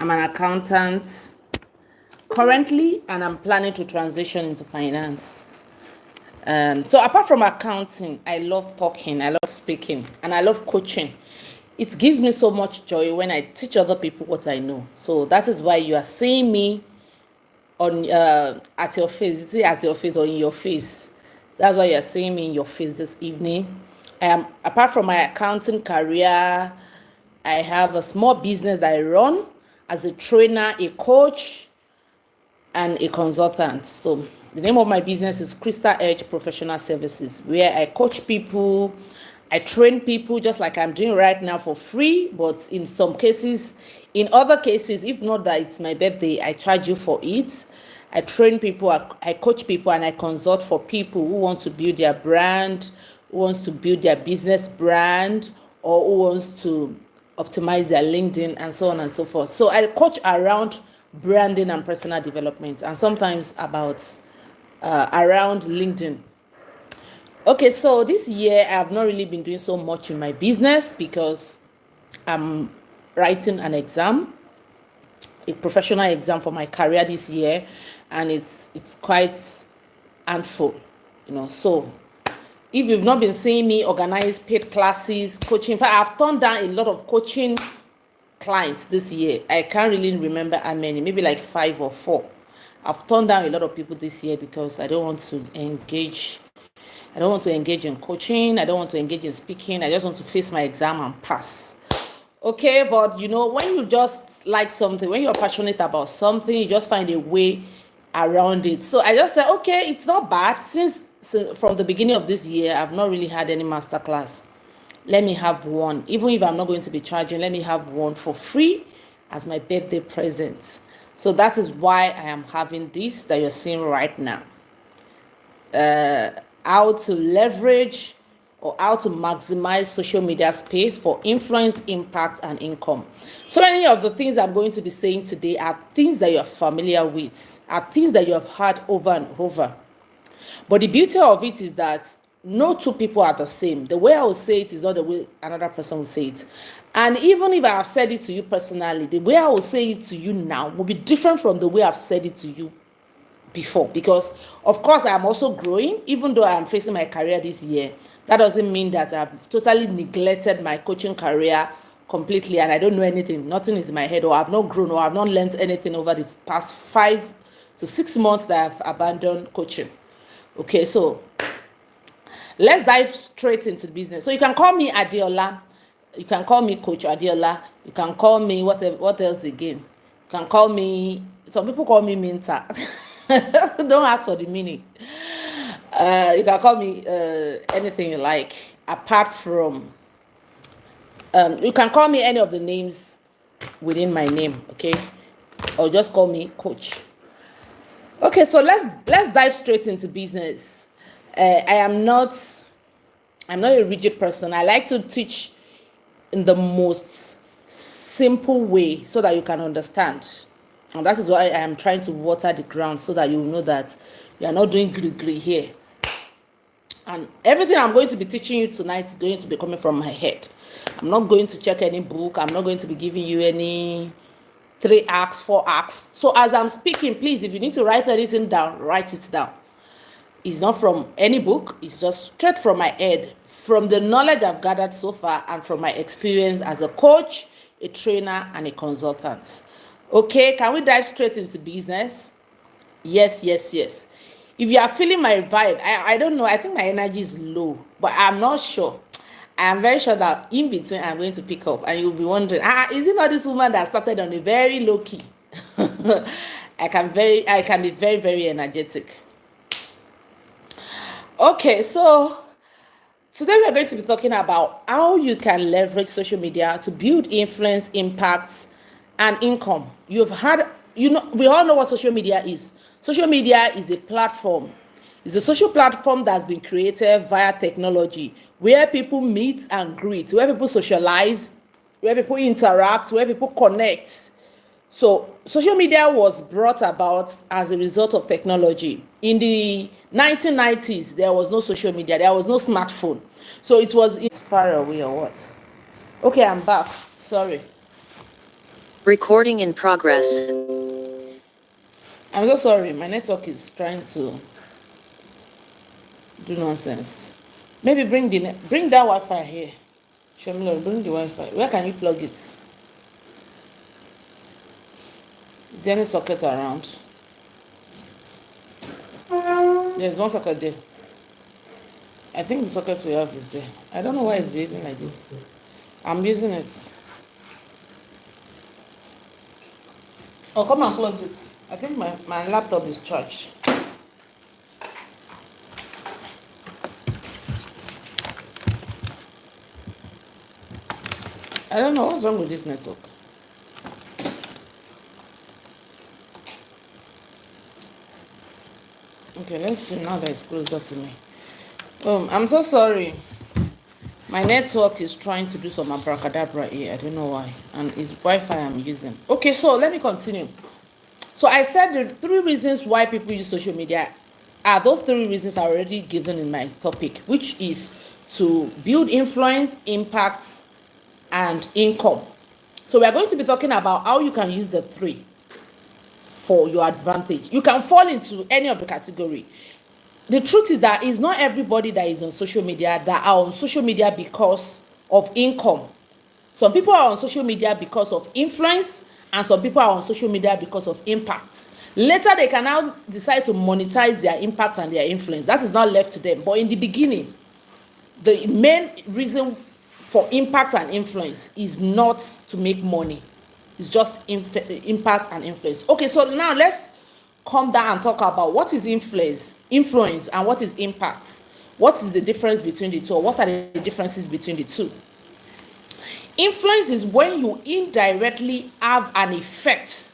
I'm an accountant currently, and I'm planning to transition into finance. So apart from accounting, I love talking, I love speaking, and I love coaching. It gives me so much joy when I teach other people what I know. So that is why you are seeing me on at your face. Is it at your face or in your face? That's why you are seeing me in your face this evening. Apart from my accounting career, I have a small business that I run as a trainer, a coach, and a consultant. So the name of my business is Crystal Edge Professional Services, where I coach people, I train people just like I'm doing right now for free, but in some cases, in other cases, if not that it's my birthday, I charge you for it. I train people, I coach people, and I consult for people who want to build their brand, who wants to build their business brand, or who wants to optimize their LinkedIn, and so on and so forth. So I coach around branding and personal development, and sometimes about around LinkedIn. Okay, so this year I have not really been doing so much in my business because I'm writing an exam, a professional exam for my career this year, and it's quite handful, So if you've not been seeing me organize paid classes, coaching, in fact, I've turned down a lot of coaching clients this year. I can't really remember how many, maybe like 5 or 4. I've turned down a lot of people this year because I don't want to engage in coaching. I don't want to engage in speaking. I just want to face my exam and pass. Okay, but when you just like something, when you're passionate about something, you just find a way around it. So I just said, okay, it's not bad. Since from the beginning of this year, I've not really had any masterclass. Let me have one. Even if I'm not going to be charging, let me have one for free as my birthday present. So that is why I am having this that you're seeing right now. How to leverage or how to maximize social media space for influence, impact, and income. So many of the things I'm going to be saying today are things that you're familiar with, are things that you have heard over and over. But the beauty of it is that no two people are the same. The way I will say it is not the way another person will say it. And even if I have said it to you personally, the way I will say it to you now will be different from the way I've said it to you before, because of course I am also growing. Even though I am facing my career this year, that doesn't mean that I've totally neglected my coaching career completely and I don't know anything. Nothing is in my head, or I've not grown, or I've not learned anything over the past 5 to 6 months that I've abandoned coaching. Okay, so let's dive straight into business. So you can call me Adiola, you can call me Coach Adiola, you can call me what else again? You can call me, some people call me Minta. Don't ask for the meaning. You can call me anything you like, apart from you can call me any of the names within my name, okay? Or just call me Coach. Okay, so let's dive straight into business. I'm not a rigid person. I like to teach in the most simple way so that you can understand. And that is why I am trying to water the ground so that you know that you are not doing gris here. And everything I'm going to be teaching you tonight is going to be coming from my head. I'm not going to check any book. I'm not going to be giving you any 3 acts, 4 acts. So as I'm speaking, please, if you need to write anything down, write it down. It's not from any book. It's just straight from my head, from the knowledge I've gathered so far, and from my experience as a coach, a trainer, and a consultant. Okay, can we dive straight into business? Yes. If you are feeling my vibe, I don't know, I think my energy is low, but I'm not sure. I am very sure that in between I'm going to pick up, and you'll be wondering, is it not this woman that started on a very low key? I can be very, very energetic. Okay, so today we are going to be talking about how you can leverage social media to build influence, impact, and income. We all know what social media is. Social media is a platform. It's a social platform that's been created via technology, where people meet and greet, where people socialize, where people interact, where people connect. So social media was brought about as a result of technology. In the 1990s, there was no social media, there was no smartphone. So it's far away or what? Okay, I'm back. Sorry. Recording in progress. I'm so sorry. My network is trying to do nonsense. Maybe bring that Wi-Fi here. Shomilo, bring the Wi-Fi. Where can you plug it? Is there any socket around? There's one socket there. I think the socket we have is there. I don't know why it's behaving like this. I'm using it. Oh, come and plug it. I think my laptop is charged. I don't know what's wrong with this network. Okay, let's see now that it's closer to me. I'm so sorry. My network is trying to do some abracadabra here. I don't know why. And it's Wi-Fi I'm using. Okay, so let me continue. So I said the 3 reasons why people use social media are those 3 reasons are already given in my topic, which is to build influence, impact, and income. So we are going to be talking about how you can use the 3 for your advantage. You can fall into any of the category. The truth is that it's not everybody that is on social media that are on social media because of income. Some people are on social media because of influence, and some people are on social media because of impact. Later, they can now decide to monetize their impact and their influence. That is not left to them. But in the beginning, the main reason for impact and influence is not to make money. It's just impact and influence. Okay, so now let's come down and talk about what is influence, and what is impact. What is the difference between the two? Or what are the differences between the two? Influence is when you indirectly have an effect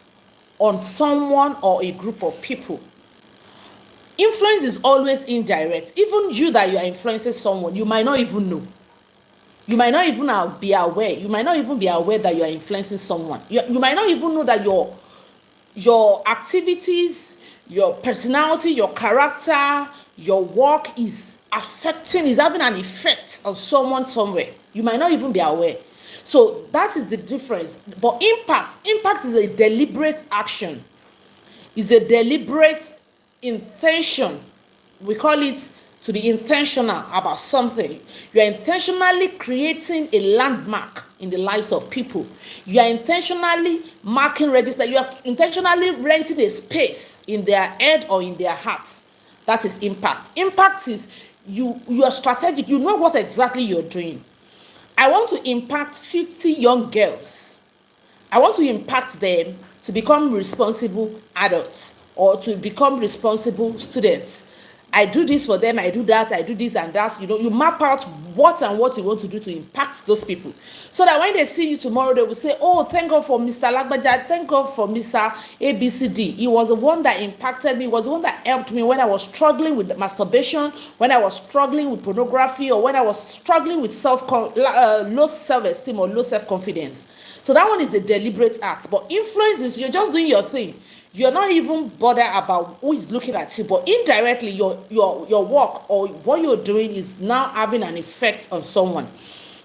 on someone or a group of people. Influence is always indirect. Even you that you are influencing someone, you might not even know. You might not even be aware. You might not even be aware that you are influencing someone. You might not even know that your activities, your personality, your character, your work is having an effect on someone somewhere. You might not even be aware. So that is the difference. But impact is a deliberate action. It's a deliberate intention. We call it to be intentional about something. You are intentionally creating a landmark in the lives of people. You are intentionally marking register. You are intentionally renting a space in their head or in their hearts. That is impact. Impact is you are strategic. You know what exactly you're doing. I want to impact 50 young girls. I want to impact them to become responsible adults or to become responsible students. I do this for them, I do that, I do this and that. You map out what you want to do to impact those people. So that when they see you tomorrow, they will say, oh, thank God for Mr. Lagbaja, thank God for Mr. ABCD. He was the one that impacted me, he was the one that helped me when I was struggling with masturbation, when I was struggling with pornography, or when I was struggling with low self-esteem or low self-confidence. So that one is a deliberate act. But influence is you're just doing your thing. You're not even bothered about who is looking at you, but indirectly your work or what you're doing is now having an effect on someone.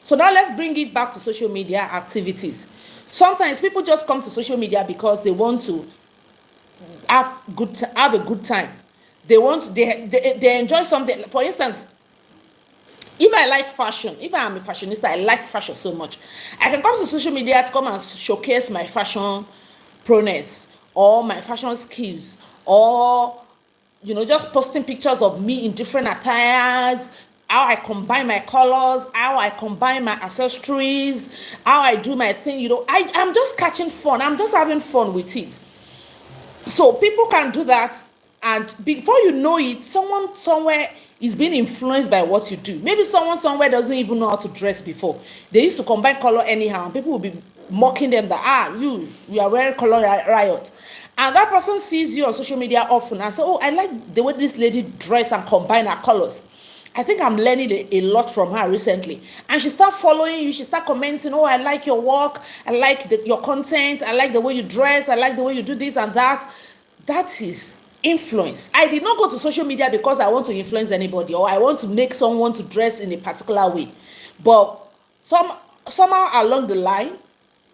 So now let's bring it back to social media activities. Sometimes people just come to social media because they want to have a good time. They enjoy something. For instance, if I like fashion, if I am a fashionista, I like fashion so much. I can come to social media to come and showcase my fashion prowess or my fashion skills, or just posting pictures of me in different attires, how I combine my colors, how I combine my accessories, how I do my thing. I'm just catching fun. I'm just having fun with it. So people can do that, and before you know it, someone somewhere is being influenced by what you do. Maybe someone somewhere doesn't even know how to dress before. They used to combine color anyhow, and people will be mocking them that you are wearing color riot, and that person sees you on social media often and say, oh, I like the way this lady dress and combine her colors. I think I'm learning a lot from her recently. And she start following you, she start commenting, oh, I like your work, I like your content, I like the way you dress, I like the way you do this and that. That is influence. I did not go to social media because I want to influence anybody or I want to make someone to dress in a particular way. But somehow along the line,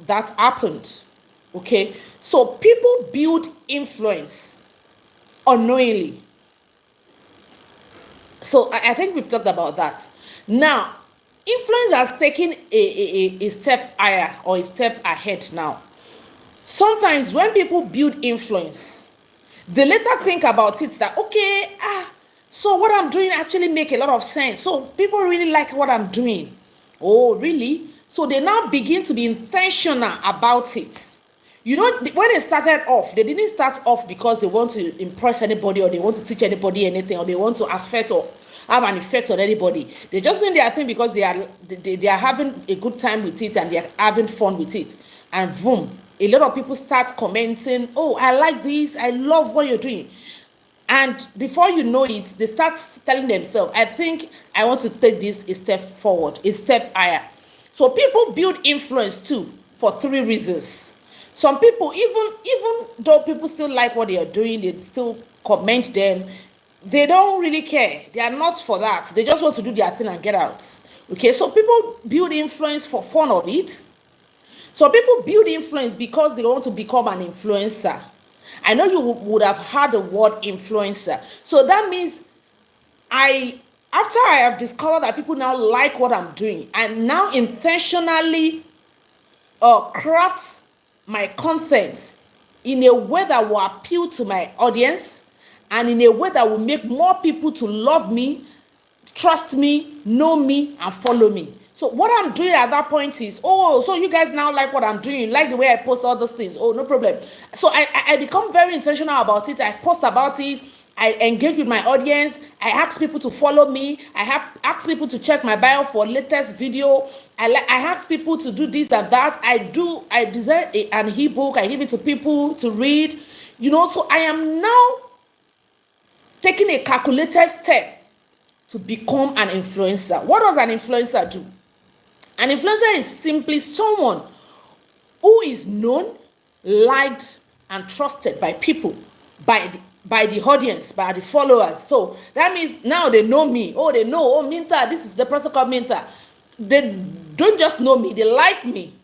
that happened. Okay, so people build influence unknowingly. So I think we've talked about that. Now, influence has taken a step higher or a step ahead now. Sometimes when people build influence, they later think about it that, okay, so what I'm doing actually make a lot of sense. So people really like what I'm doing. Oh, really? So they now begin to be intentional about it. You know, when they started off, they didn't start off because they want to impress anybody or they want to teach anybody anything or they want to affect or have an effect on anybody. They're just doing their thing because they are having a good time with it and they're having fun with it. And boom, a lot of people start commenting, oh, I like this, I love what you're doing. And before you know it, they start telling themselves, I think I want to take this a step forward, a step higher. So people build influence too for three reasons. Some people, even though people still like what they are doing, they still comment them, they don't really care. They are not for that. They just want to do their thing and get out. Okay, so people build influence for fun of it. So people build influence because they want to become an influencer. I know you would have heard the word influencer. So that means after I have discovered that people now like what I'm doing, and now intentionally craft my content in a way that will appeal to my audience and in a way that will make more people to love me, trust me, know me, and follow me. So what I'm doing at that point is, oh, so you guys now like what I'm doing, you like the way I post all those things. Oh, no problem. So I become very intentional about it. I post about it. I engage with my audience. I ask people to follow me. I have asked people to check my bio for latest video. I ask people to do this and that. I design an ebook. I give it to people to read. You know, so I am now taking a calculated step to become an influencer. What does an influencer do? An influencer is simply someone who is known, liked, and trusted by people, by the audience, by the followers. So that means now they know me. Oh, they know, oh, Minta, this is the person called Minta. They don't just know me, they like me.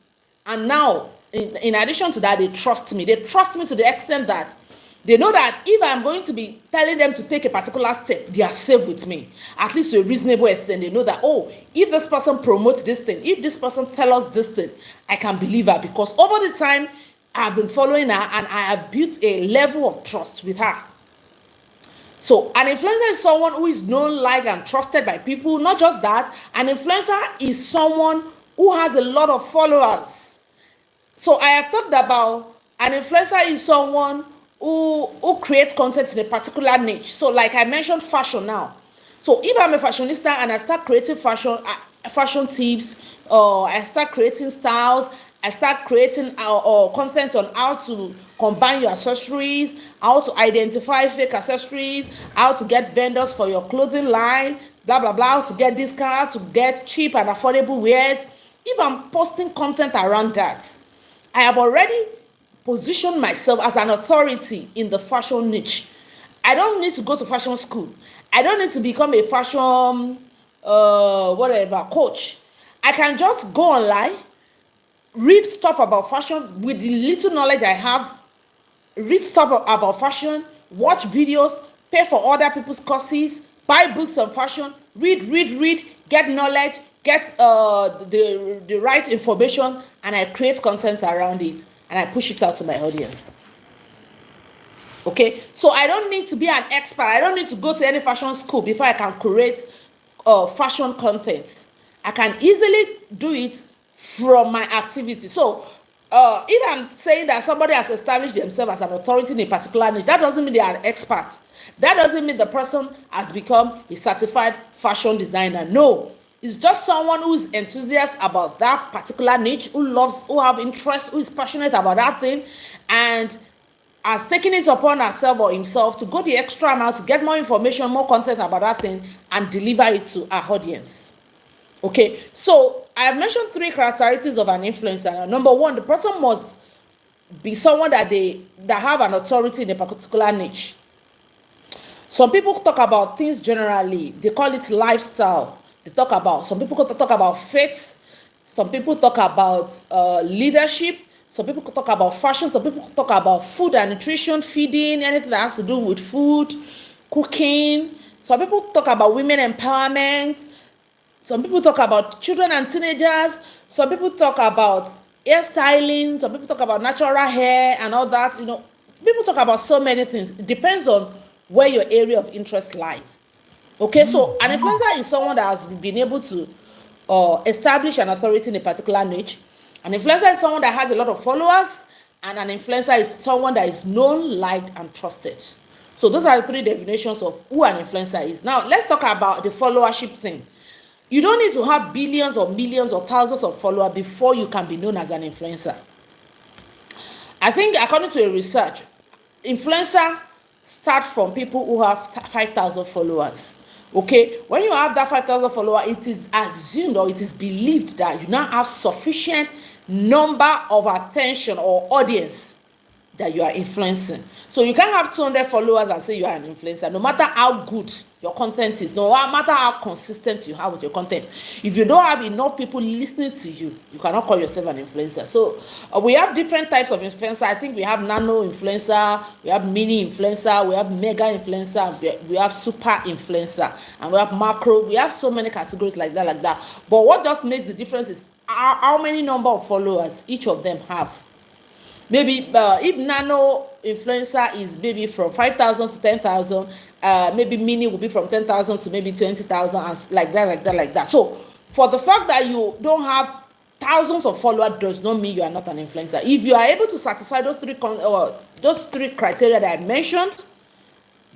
And now, in addition to that, they trust me. They trust me to the extent that they know that if I'm going to be telling them to take a particular step, they are safe with me. At least to a reasonable extent, they know that, oh, if this person promotes this thing, if this person tells us this thing, I can believe her. Because over the time, I've been following her and I have built a level of trust with her. So an influencer is someone who is known, liked, and trusted by people. Not just that, an influencer is someone who has a lot of followers. So I have talked about an influencer is someone who create content in a particular niche. So like I mentioned fashion now. So if I'm a fashionista and I start creating fashion tips, I start creating styles, I start creating content on how to combine your accessories, how to identify fake accessories, how to get vendors for your clothing line, blah blah blah, how to get discount, how to get cheap and affordable wares. If I'm posting content around that, I have already position myself as an authority in the fashion niche. I don't need to go to fashion school. I don't need to become a fashion coach. I can just go online, read stuff about fashion with the little knowledge I have, read stuff about fashion, watch videos, pay for other people's courses, buy books on fashion, read, get knowledge, get the right information, and I create content around it. And I push it out to my audience. Okay, so I don't need to be an expert. I don't need to go to any fashion school before I can create fashion content. I can easily do it from my activity. So if I'm saying that somebody has established themselves as an authority in a particular niche, that doesn't mean they are an expert. That doesn't mean the person has become a certified fashion designer. No. It's just someone who's enthusiastic about that particular niche, who have interest, who is passionate about that thing, and has taken it upon herself or himself to go the extra mile to get more information, more content about that thing, and deliver it to our audience. Okay, so I have mentioned 3 characteristics of an influencer. Number 1, the person must be someone that have an authority in a particular niche. Some people talk about things generally. They call it lifestyle. Some people talk about faith. Some people talk about leadership. Some people talk about fashion. Some people talk about food and nutrition, feeding, anything that has to do with food, cooking. Some people talk about women empowerment. Some people talk about children and teenagers. Some people talk about hairstyling. Some people talk about natural hair and all that. People talk about so many things. It depends on where your area of interest lies. Okay, so an influencer is someone that has been able to establish an authority in a particular niche. An influencer is someone that has a lot of followers, and an influencer is someone that is known, liked, and trusted. So those are the three definitions of who an influencer is. Now, let's talk about the followership thing. You don't need to have billions or millions or thousands of followers before you can be known as an influencer. I think according to a research, influencer start from people who have 5,000 followers. Okay, when you have that 5,000 followers, it is assumed or it is believed that you now have sufficient number of attention or audience that you are influencing. So you can't have 200 followers and say you are an influencer, no matter how good your content is, no matter how consistent you have with your content. If you don't have enough people listening to you, you cannot call yourself an influencer. So we have different types of influencer. I think we have nano influencer, we have mini influencer, we have mega influencer, we have super influencer, and we have macro. We have so many categories like that. But what just makes the difference is how many number of followers each of them have. Maybe if nano influencer is maybe from 5,000 to 10,000, maybe mini will be from 10,000 to maybe 20,000, and like that. So for the fact that you don't have thousands of followers does not mean you are not an influencer. If you are able to satisfy those three criteria that I mentioned,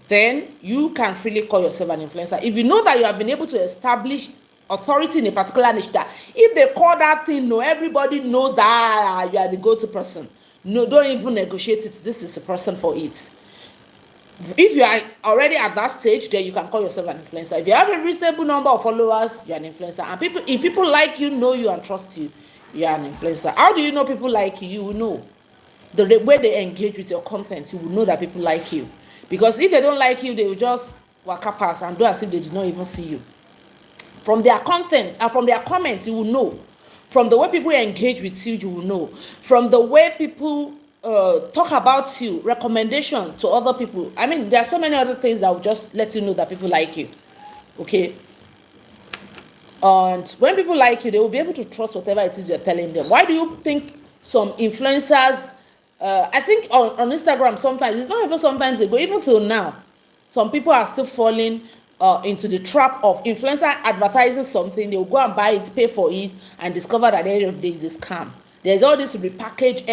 then you can freely call yourself an influencer. If you know that you have been able to establish authority in a particular niche, that if they call that thing, no, everybody knows that you are the go-to person. No, don't even negotiate it. This is a person for it. If you are already at that stage, then you can call yourself an influencer. If you have a reasonable number of followers, you're an influencer. And if people like you, know you, and trust you, you are an influencer. How do you know people like you? You will know. The way they engage with your content, you will know that people like you. Because if they don't like you, they will just waka pass and do as if they did not even see you. From their content and from their comments, you will know. From the way people engage with you, you will know. From the way people talk about you, recommendation to other people. I mean, there are so many other things that will just let you know that people like you. Okay? And when people like you, they will be able to trust whatever it is you're telling them. Why do you think some influencers, I think on Instagram sometimes, it's not even sometimes ago, even till now, some people are still falling into the trap of influencer advertising something. They will go and buy it, pay for it, and discover that at the end of the day is a scam. There's all this repackaged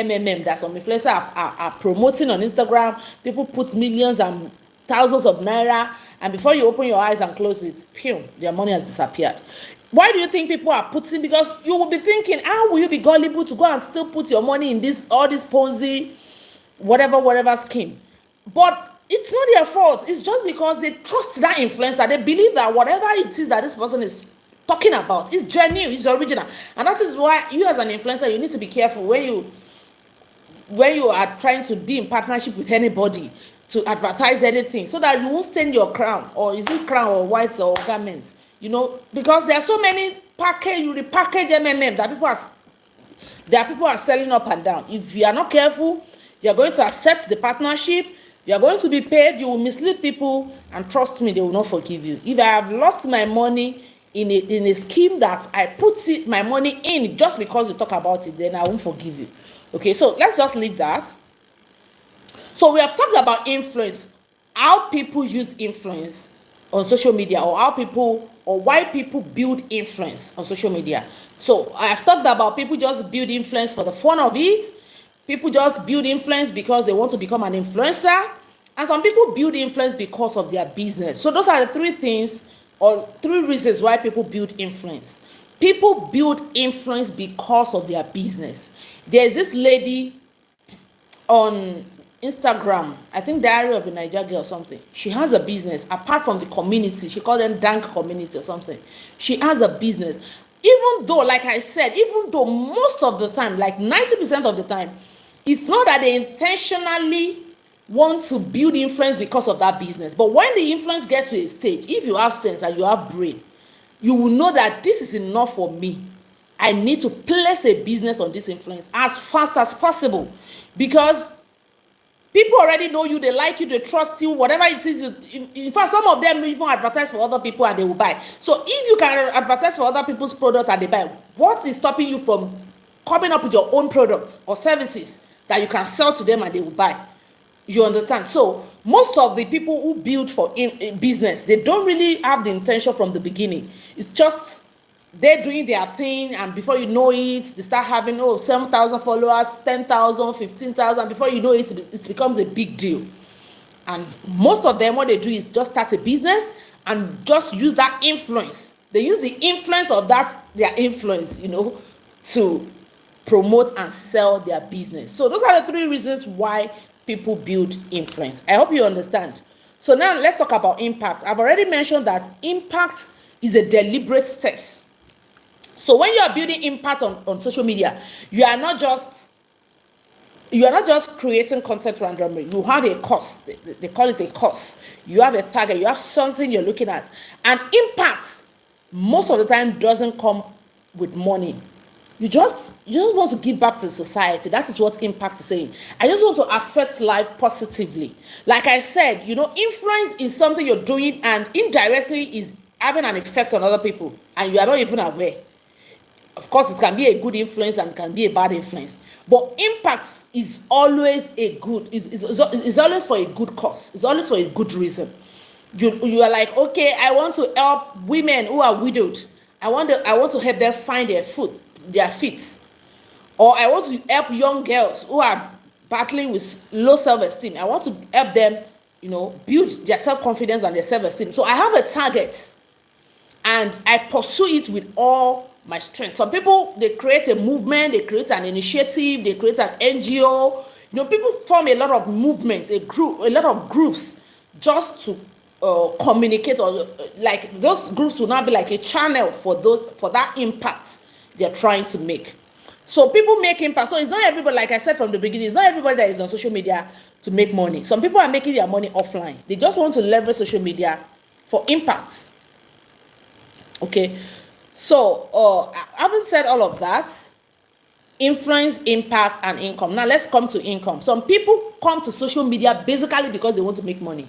that some influencers are promoting on Instagram. People put millions and thousands of naira, and before you open your eyes and close it, their money has disappeared. Why do you think people are putting? Because you will be thinking, how will you be gullible to go and still put your money in all this Ponzi, whatever scheme? But it's not their fault. It's just because they trust that influencer. They believe that whatever it is that this person is talking about is genuine, is original. And that is why you as an influencer, you need to be careful when you are trying to be in partnership with anybody to advertise anything, so that you won't stain your crown, or is it crown or whites or garments, because there are so many repackaged that people are selling up and down. If you are not careful, you are going to accept the partnership. You are going to be paid. You will mislead people, and trust me, they will not forgive you. If I have lost my money in a scheme that I put my money in just because you talk about it, then I won't forgive you. Okay, so let's just leave that. So we have talked about influence, how people use influence on social media, or why people build influence on social media. So I have talked about people just build influence for the fun of it. People just build influence because they want to become an influencer. And some people build influence because of their business. So those are the three things, or three reasons why people build influence. People build influence because of their business. There's this lady on Instagram, I think Diary of a Niger Girl or something. She has a business apart from the community. She called them Dank Community or something. She has a business. Even though, like I said, most of the time, like 90% of the time, it's not that they intentionally want to build influence because of that business. But when the influence gets to a stage, if you have sense and you have brain, you will know that this is enough for me. I need to place a business on this influence as fast as possible, because people already know you, they like you, they trust you, whatever it is. In fact, some of them even advertise for other people and they will buy. So if you can advertise for other people's product and they buy, what is stopping you from coming up with your own products or services that you can sell to them and they will buy? You understand? So most of the people who build for in business, they don't really have the intention from the beginning. It's just they're doing their thing, and before you know it, they start having 7,000 followers, 10,000, 15,000. Before you know it, it becomes a big deal. And most of them, what they do is just start a business and just use that influence. They use the influence of that, their influence, to promote and sell their business. So those are the 3 reasons why people build influence. I hope you understand. So now let's talk about impact. I've already mentioned that impact is a deliberate steps. So when you are building impact on social media, you are not just creating content randomly. You have a course. They call it a course. You have a target. You have something you're looking at. And impact, most of the time, doesn't come with money. You just want to give back to society. That is what impact is saying. I just want to affect life positively. Like I said, influence is something you're doing and indirectly is having an effect on other people, and you are not even aware. Of course, it can be a good influence and it can be a bad influence. But impact is always is always for a good cause. It's always for a good reason. You are like, okay, I want to help women who are widowed. I want to help them find their feet. Or I want to help young girls who are battling with low self-esteem. I want to help them, build their self-confidence and their self-esteem. So I have a target and I pursue it with all my strength. Some people, they create a movement, they create an initiative, they create an NGO. People form a lot of movements, a lot of groups just to communicate, or like those groups will now be like a channel for that impact they're trying to make. So people make impact. So it's not everybody, like I said from the beginning, it's not everybody that is on social media to make money. Some people are making their money offline. They just want to leverage social media for impact. Okay. So, having said all of that, influence, impact, and income. Now, let's come to income. Some people come to social media basically because they want to make money.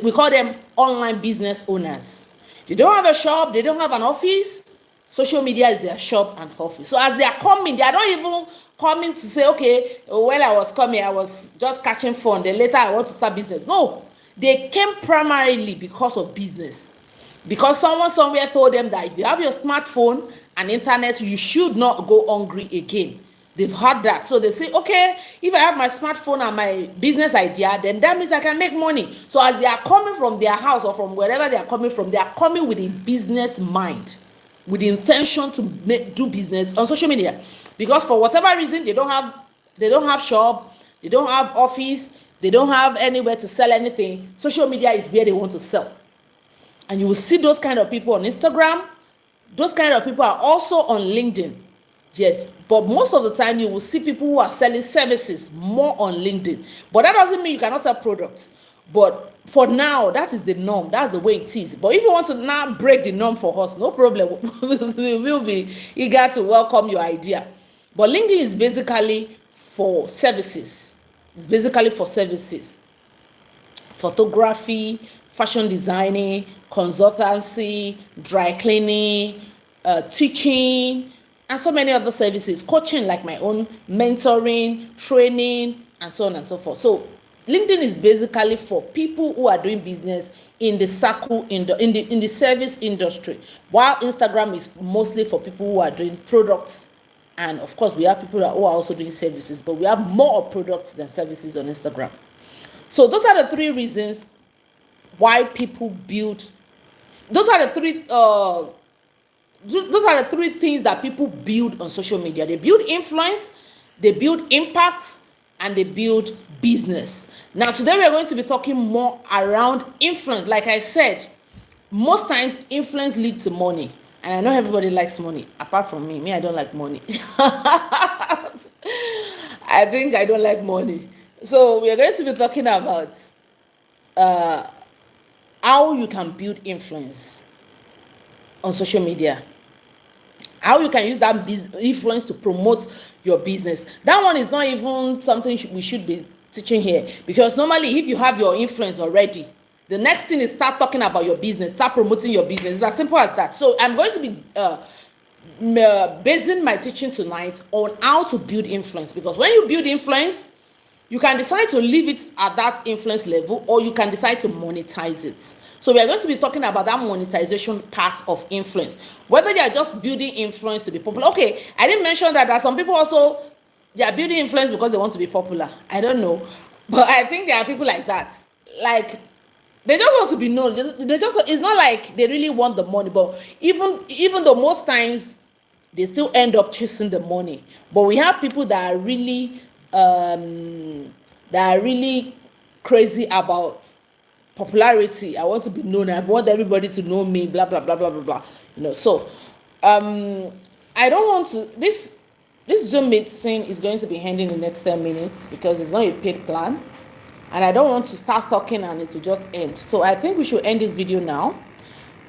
We call them online business owners. They don't have a shop. They don't have an office. Social media is their shop and office. So, as they are coming, they are not even coming to say, okay, when I was coming, I was just catching fun. Then later, I want to start business. No, they came primarily because of business. Because someone somewhere told them that if you have your smartphone and internet, you should not go hungry again. They've heard that. So they say, okay, if I have my smartphone and my business idea, then that means I can make money. So as they are coming from their house or from wherever they are coming with a business mind, with the intention to do business on social media. Because for whatever reason, they don't have shop, they don't have office, they don't have anywhere to sell anything. Social media is where they want to sell. And you will see those kind of people on Instagram. Those kind of people are also on LinkedIn. Yes, but most of the time you will see people who are selling services more on LinkedIn. But that doesn't mean you cannot sell products. But for now, that is the norm. That's the way it is. But if you want to now break the norm for us, no problem. We will be eager to welcome your idea. But LinkedIn is basically for services. It's basically for services. Photography, fashion designing, consultancy, dry cleaning, teaching, and so many other services, coaching like my own, mentoring, training, and so on and so forth. So LinkedIn is basically for people who are doing business in the circle, in the service industry, while Instagram is mostly for people who are doing products. And of course, we have people who are also doing services, but we have more products than services on Instagram. So those are the 3 reasons why people build. Those are the 3 things that people build on social media. They build influence, they build impact, and they build business. Now today we are going to be talking more around influence. Like I said, most times influence leads to money, and I know everybody likes money apart from me. I don't like money. I think I don't like money. So we are going to be talking about how you can build influence on social media. how you can use that influence to promote your business. That one is not even something we should be teaching here, because normally if you have your influence already, the next thing is start talking about your business, start promoting your business. It's as simple as that. So I'm going to be basing my teaching tonight on how to build influence, because when you build influence, you can decide to leave it at that influence level, or you can decide to monetize it. So we are going to be talking about that monetization part of influence, whether they are just building influence to be popular. Okay, I didn't mention that there are some people also, they are building influence because they want to be popular. I don't know, but I think there are people like that. Like, they don't want to be known. They just, it's not like they really want the money, but even though most times they still end up chasing the money. But we have people that are really crazy about popularity. I want to be known. I want everybody to know me. Blah blah blah blah blah blah. So I don't want to. This Zoom meeting is going to be ending in the next 10 minutes because it's not a paid plan, and I don't want to start talking and it will just end. So I think we should end this video now.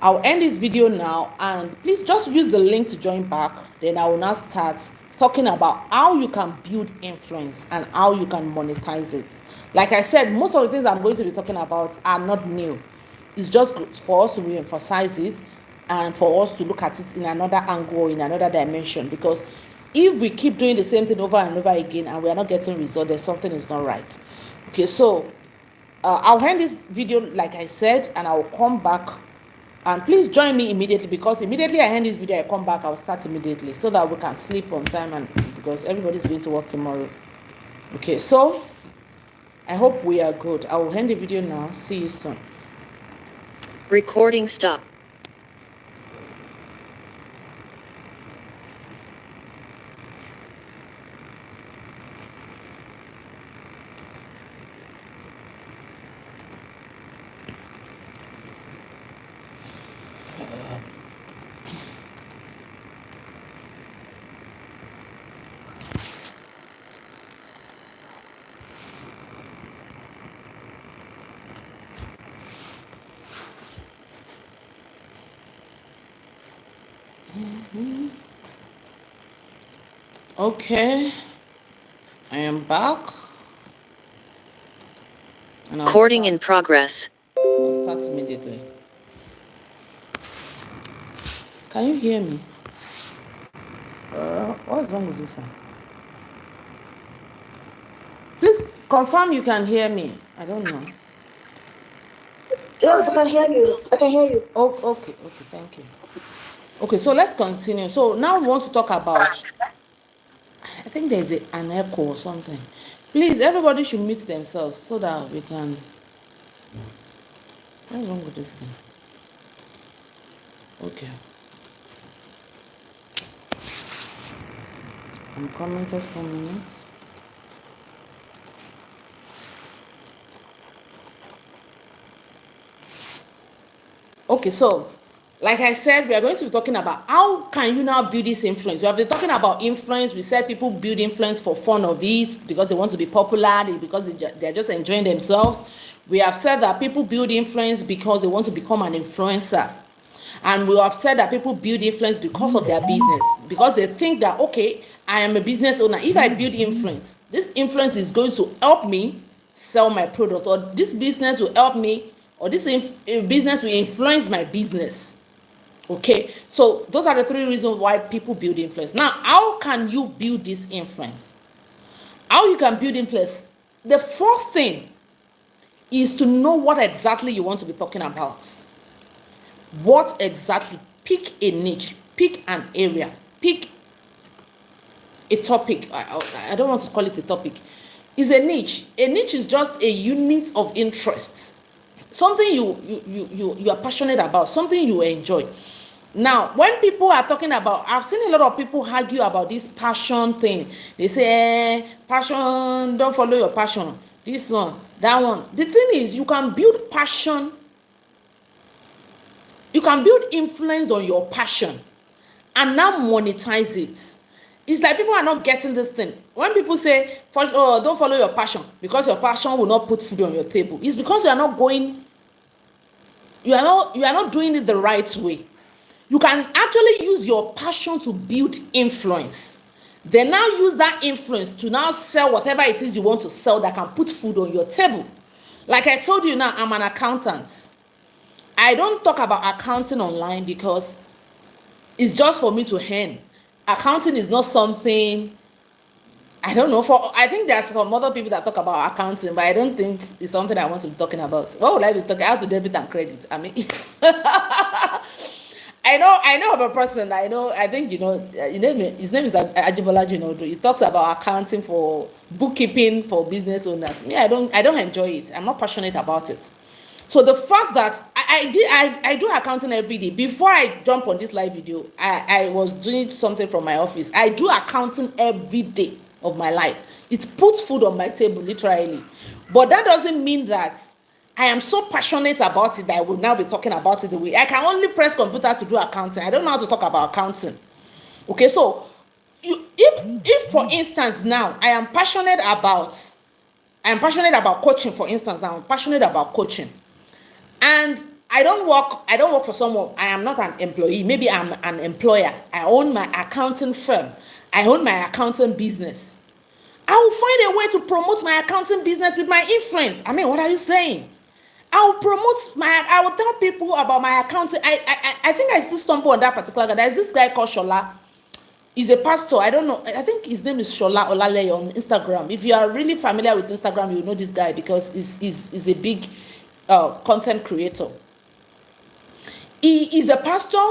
I'll end this video now, and please just use the link to join back. Then I will now start talking about how you can build influence and how you can monetize it. Like I said, most of the things I'm going to be talking about are not new. It's just good for us to re-emphasize it and for us to look at it in another angle, in another dimension. Because if we keep doing the same thing over and over again and we are not getting results, then something is not right. Okay, so I'll end this video like I said, and I will come back. And please join me immediately, because immediately I end this video, I come back, I'll start immediately so that we can sleep on time, and because everybody's going to work tomorrow. Okay, so I hope we are good. I will end the video now. See you soon. Recording stop. Okay, I am back. And Recording in progress. I'll start immediately. Can you hear me? What's wrong with this one? Please confirm you can hear me. I don't know. Yes, I can hear you. I can hear you. Oh, okay, thank you. Okay, so let's continue. So now we want to talk about, I think there's an echo or something. Please, everybody should mute themselves so that we can. What's wrong with this thing? Okay. I'm coming just for a minute. Okay, so like I said, we are going to be talking about how can you now build this influence. We have been talking about influence. We said people build influence for fun of it, because they want to be popular, because they're just enjoying themselves. We have said that people build influence because they want to become an influencer. And we have said that people build influence because of their business, because they think that, okay, I am a business owner. If I build influence, this influence is going to help me sell my product, or this business will help me, or this business will influence my business. Okay, so those are the 3 reasons why people build influence. Now, how can you build this influence? How you can build influence? The first thing is to know what exactly you want to be talking about. What exactly? Pick a niche, pick an area, pick a topic. I don't want to call it a topic. It's a niche. A niche is just a unit of interest, something you are passionate about, something you enjoy. Now, when people are talking about, I've seen a lot of people argue about this passion thing. They say, passion, don't follow your passion. This one, that one. The thing is, you can build passion. You can build influence on your passion and now monetize it. It's like people are not getting this thing. When people say, oh, don't follow your passion because your passion will not put food on your table, it's because you are not doing it the right way. You can actually use your passion to build influence. Then now use that influence to now sell whatever it is you want to sell that can put food on your table. Like I told you now, I'm an accountant. I don't talk about accounting online because it's just for me to earn. Accounting is not something, I don't know, I think there's some other people that talk about accounting, but I don't think it's something I want to be talking about. What would I be talking? How to debit and credit? I mean, I know of a person. I think his name is Ajibola Jinodo. He talks about accounting for bookkeeping for business owners. Me, I don't enjoy it. I'm not passionate about it. So the fact that I do accounting every day. Before I jump on this live video, I was doing something from my office. I do accounting every day of my life. It puts food on my table, literally. But that doesn't mean that I am so passionate about it that I will now be talking about it the way. I can only press computer to do accounting. I don't know how to talk about accounting. Okay, so if for instance now I am passionate about coaching, for instance, I'm passionate about coaching. And I don't work for someone. I am not an employee. Maybe I'm an employer. I own my accounting firm. I own my accounting business. I will find a way to promote my accounting business with my influence. I mean, what are you saying? I will tell people about my accounting. I think I still stumble on that particular guy. There's this guy called Shola. He's a pastor. I don't know. I think his name is Shola Olaleye on Instagram. If you are really familiar with Instagram, you know this guy because he's a big content creator. He is a pastor.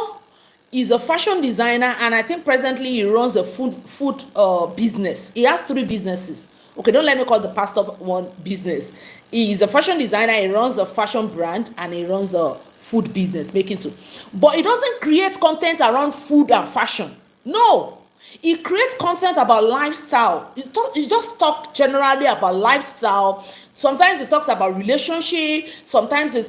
He's a fashion designer, and I think presently he runs a food business. He has 3 businesses. Okay, don't let me call the pastor one business. He is a fashion designer. He runs a fashion brand, and he runs a food business, making two. But he doesn't create content around food and fashion. No, he creates content about lifestyle. He just talk generally about lifestyle. Sometimes it talks about relationship. Sometimes I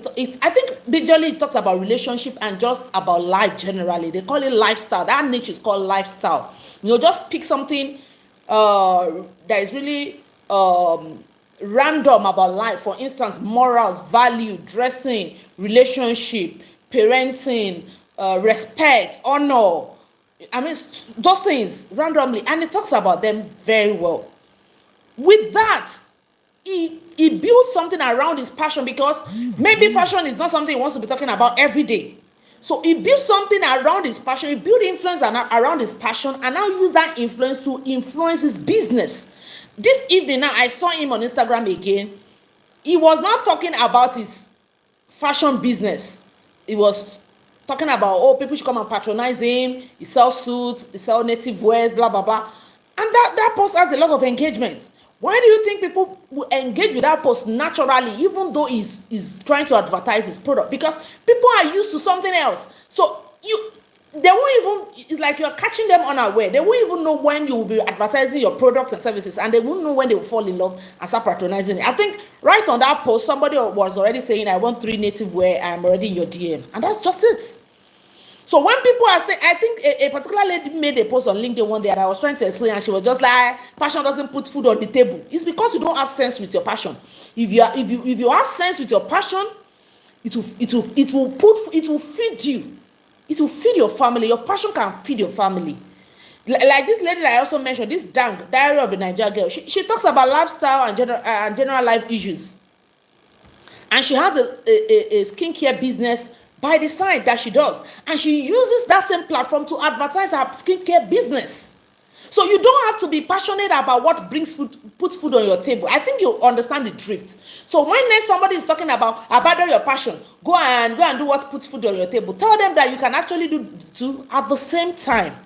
think majorly it talks about relationship and just about life generally. They call it lifestyle. That niche is called lifestyle. Just pick something that is really random about life. For instance, morals, value, dressing, relationship, parenting, respect, honor. I mean, those things randomly, and it talks about them very well. With that, he builds something around his passion, because maybe fashion is not something he wants to be talking about every day. So he builds something around his passion. He builds influence around his passion, and now use that influence to influence his business. This evening now, I saw him on Instagram again. He was not talking about his fashion business. He was talking about, people should come and patronize him. He sells suits, he sells native wears, blah, blah, blah. And that post has a lot of engagement. Why do you think people will engage with that post naturally, even though he's trying to advertise his product? Because people are used to something else. So they won't even, it's like you're catching them unaware. They won't even know when you will be advertising your products and services, and they won't know when they will fall in love and start patronizing it. I think right on that post, somebody was already saying, I want 3 native wear, I'm already in your DM. And that's just it. So when people are saying, I think a particular lady made a post on LinkedIn one day, and I was trying to explain, and she was just like, passion doesn't put food on the table. It's because you don't have sense with your passion. If you have sense with your passion, it will feed you. It will feed your family. Your passion can feed your family. Like this lady that I also mentioned, this Diary of a Niger Girl. She talks about lifestyle and general life issues. And she has a skincare business by the side that she does. And she uses that same platform to advertise her skincare business. So you don't have to be passionate about what puts food on your table. I think you understand the drift. So when somebody is talking about abandon your passion, go and do what puts food on your table, tell them that you can actually do two at the same time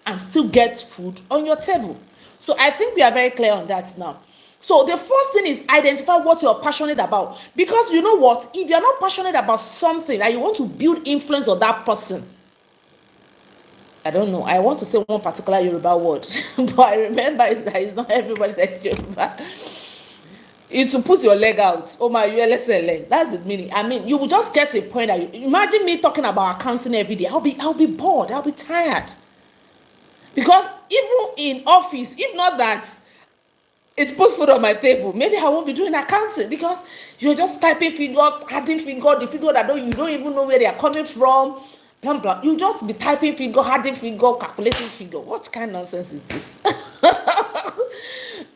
and still get food on your table. So I think we are very clear on that now. So the first thing is identify what you're passionate about. Because you know what? If you're not passionate about something and you want to build influence on that person, I don't know. I want to say one particular Yoruba word, but I remember it's not everybody that's Yoruba. It's to put your leg out. Oh my, you're less than leg. That's the meaning. I mean, you will just get to a point that imagine me talking about accounting every day. I'll be bored. I'll be tired. Because even in office, if not that, it's put food on my table, maybe I won't be doing accounting, because you're just typing figure, adding figure, the figure that you don't even know where they are coming from. blah, blah. You just be typing figure, adding figure, calculating figure. What kind of nonsense is this?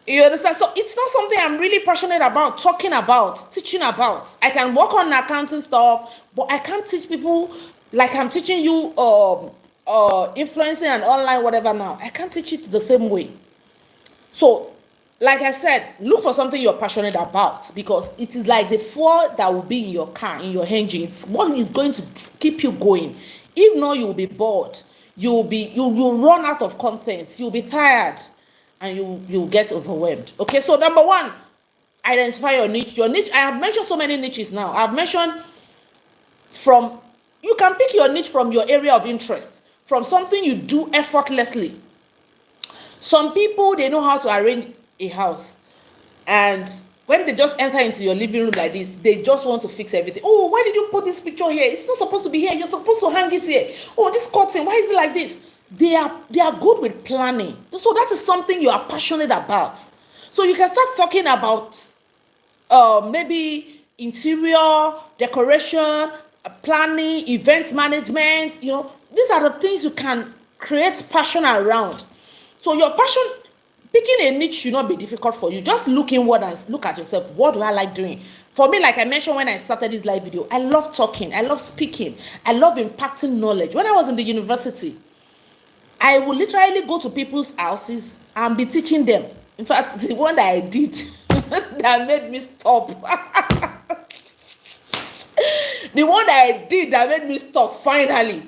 You understand? So it's not something I'm really passionate about, talking about, teaching about. I can work on accounting stuff, but I can't teach people like I'm teaching you influencing and online whatever now. I can't teach it the same way. So, like I said, look for something you're passionate about, because it is like the fuel that will be in your car, in your engine. It's what is going to keep you going. If not, you'll be bored. You'll run out of content. You'll be tired, and you'll get overwhelmed. Okay, so number one, identify your niche. Your niche, I have mentioned so many niches now. I've mentioned you can pick your niche from your area of interest, from something you do effortlessly. Some people, they know how to arrange a house, and when they just enter into your living room like this, they just want to fix everything. Oh, why did you put this picture here? It's not supposed to be here. You're supposed to hang it here. Oh, this curtain, why is it like this? They are good with planning. So that is something you are passionate about. So you can start talking about maybe interior decoration, planning, event management. These are the things you can create passion around. So your passion, picking a niche should not be difficult for you. Just look inward and look at yourself. What do I like doing? For me, like I mentioned when I started this live video, I love talking. I love speaking. I love impacting knowledge. When I was in the university, I would literally go to people's houses and be teaching them. In fact, the one that I did that made me stop. The one that I did that made me stop finally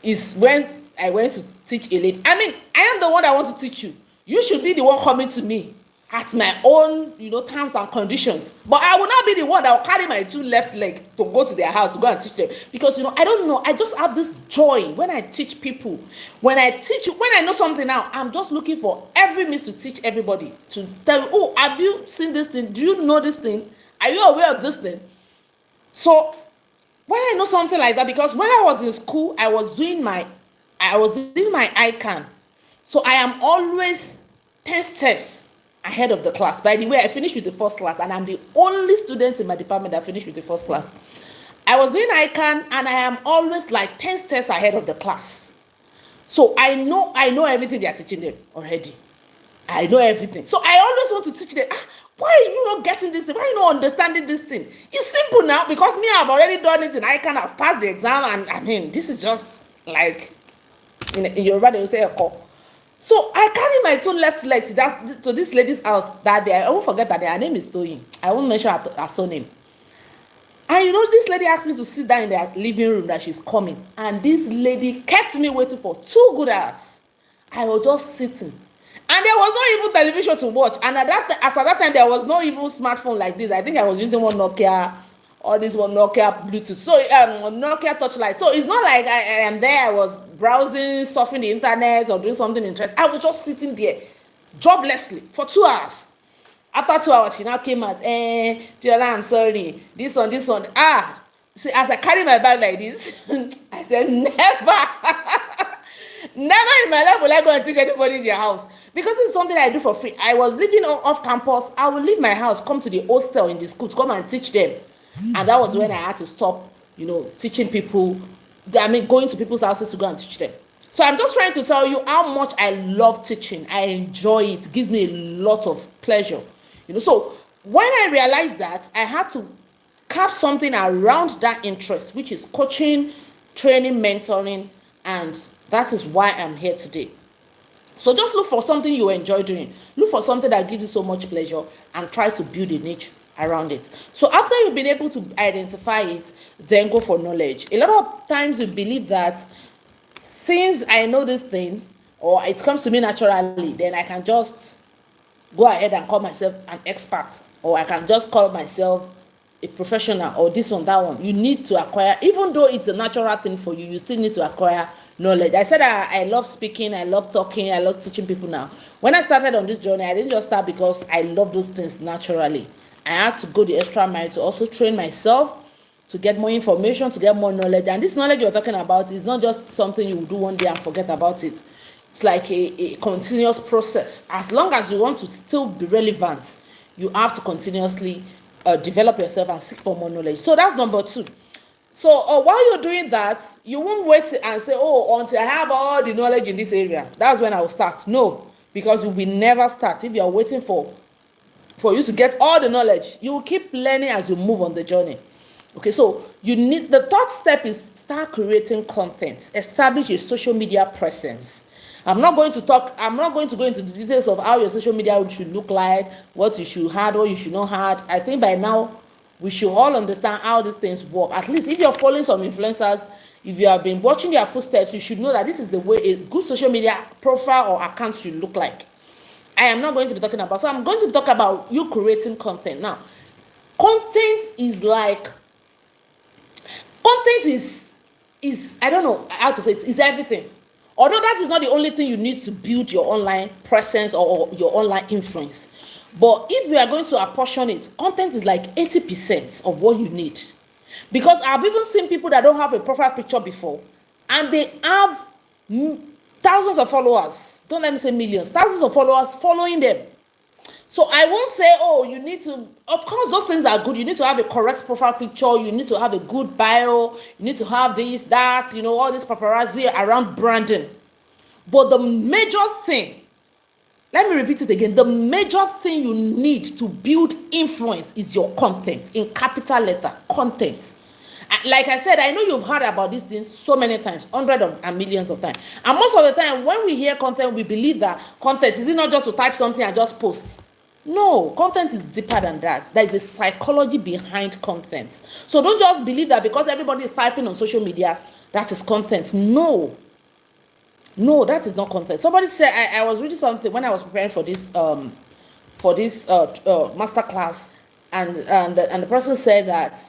is when I went to teach a lady. I mean, I am the one that want to teach you. You should be the one coming to me at my own, terms and conditions. But I will not be the one that will carry my two left legs to go to their house to go and teach them. Because, I don't know. I just have this joy when I teach people. When I know something now, I'm just looking for every means to teach everybody. To tell you, oh, have you seen this thing? Do you know this thing? Are you aware of this thing? So, when I know something like that, because when I was in school, I was doing my ICANN. So I am always 10 steps ahead of the class. By the way, I finished with the first class, and I'm the only student in my department that finished with the first class. I was doing ICANN, and I am always like 10 steps ahead of the class. So I know everything they are teaching them already. I know everything. So I always want to teach them, why are you not getting this thing? Why are you not understanding this thing? It's simple now, because me, I've already done it in ICANN, I've passed the exam, and I mean, this is just like, in Yoruba, they will say, oh. So I carry my two left legs to this lady's house that day. I won't forget that her name is Toyin. I won't mention her surname. And this lady asked me to sit down in their living room that she's coming. And this lady kept me waiting for 2 good hours. I was just sitting. And there was no even television to watch. And at that time, there was no even smartphone like this. I think I was using one Nokia, or this one Nokia Bluetooth. So Nokia Touchlight. So it's not like I am there. I was browsing, surfing the internet, or doing something interesting. I was just sitting there, joblessly, for 2 hours. After 2 hours, she now came out. Diola, I'm sorry. This one. See, as I carry my bag like this, I said, never. Never in my life will I go and teach anybody in their house. Because this is something I do for free. I was living off campus. I would leave my house, come to the hostel in the school to come and teach them. And that was when I had to stop, teaching people. Going to people's houses to go and teach them. So I'm just trying to tell you how much I love teaching. I enjoy it. It gives me a lot of pleasure. So when I realized that, I had to carve something around that interest, which is coaching, training, mentoring, and that is why I'm here today. So just look for something you enjoy doing. Look for something that gives you so much pleasure, and try to build a niche around it. So after you've been able to identify it, then go for knowledge. A lot of times we believe that since I know this thing, or it comes to me naturally, then I can just go ahead and call myself an expert, or I can just call myself a professional, or this one, that one. You need to acquire, even though it's a natural thing for you, you still need to acquire knowledge. I said I love speaking, I love talking, I love teaching people now. When I started on this journey, I didn't just start because I love those things naturally. I had to go the extra mile to also train myself, to get more information, to get more knowledge. And this knowledge you're talking about is not just something you will do one day and forget about it. It's like a continuous process. As long as you want to still be relevant, you have to continuously develop yourself and seek for more knowledge. So that's number 2. So while you're doing that, you won't wait and say, oh, until I have all the knowledge in this area, that's when I will start. No, because you will never start if you are waiting for you to get all the knowledge. You will keep learning as you move on the journey. Okay, so you need, the third step is start creating content. Establish a social media presence. I'm not going to go into the details of how your social media should look like, what you should have, what you should not have. I think by now we should all understand how these things work. At least if you're following some influencers, if you have been watching their footsteps, you should know that this is the way a good social media profile or account should look like. I am not going to be talking about, so I'm going to talk about you creating content. Now, content is I don't know how to say it, is everything. Although that is not the only thing you need to build your online presence or your online influence. But if we are going to apportion it, content is like 80% of what you need. Because I've even seen people that don't have a profile picture before, and they have thousands of followers. Don't let me say millions, thousands of followers following them. So I won't say, oh, you need to, of course, those things are good. You need to have a correct profile picture. You need to have a good bio. You need to have this, that, all this paparazzi around branding. But the major thing, let me repeat it again, the major thing you need to build influence is your content, in capital letter, content. Like I said, I know you've heard about these things so many times, hundreds and millions of times. And most of the time, when we hear content, we believe that content is not just to type something and just post. No, content is deeper than that. There is a psychology behind content. So don't just believe that because everybody is typing on social media, that is content. No, that is not content. Somebody said, I was reading something when I was preparing for this master class, and the person said that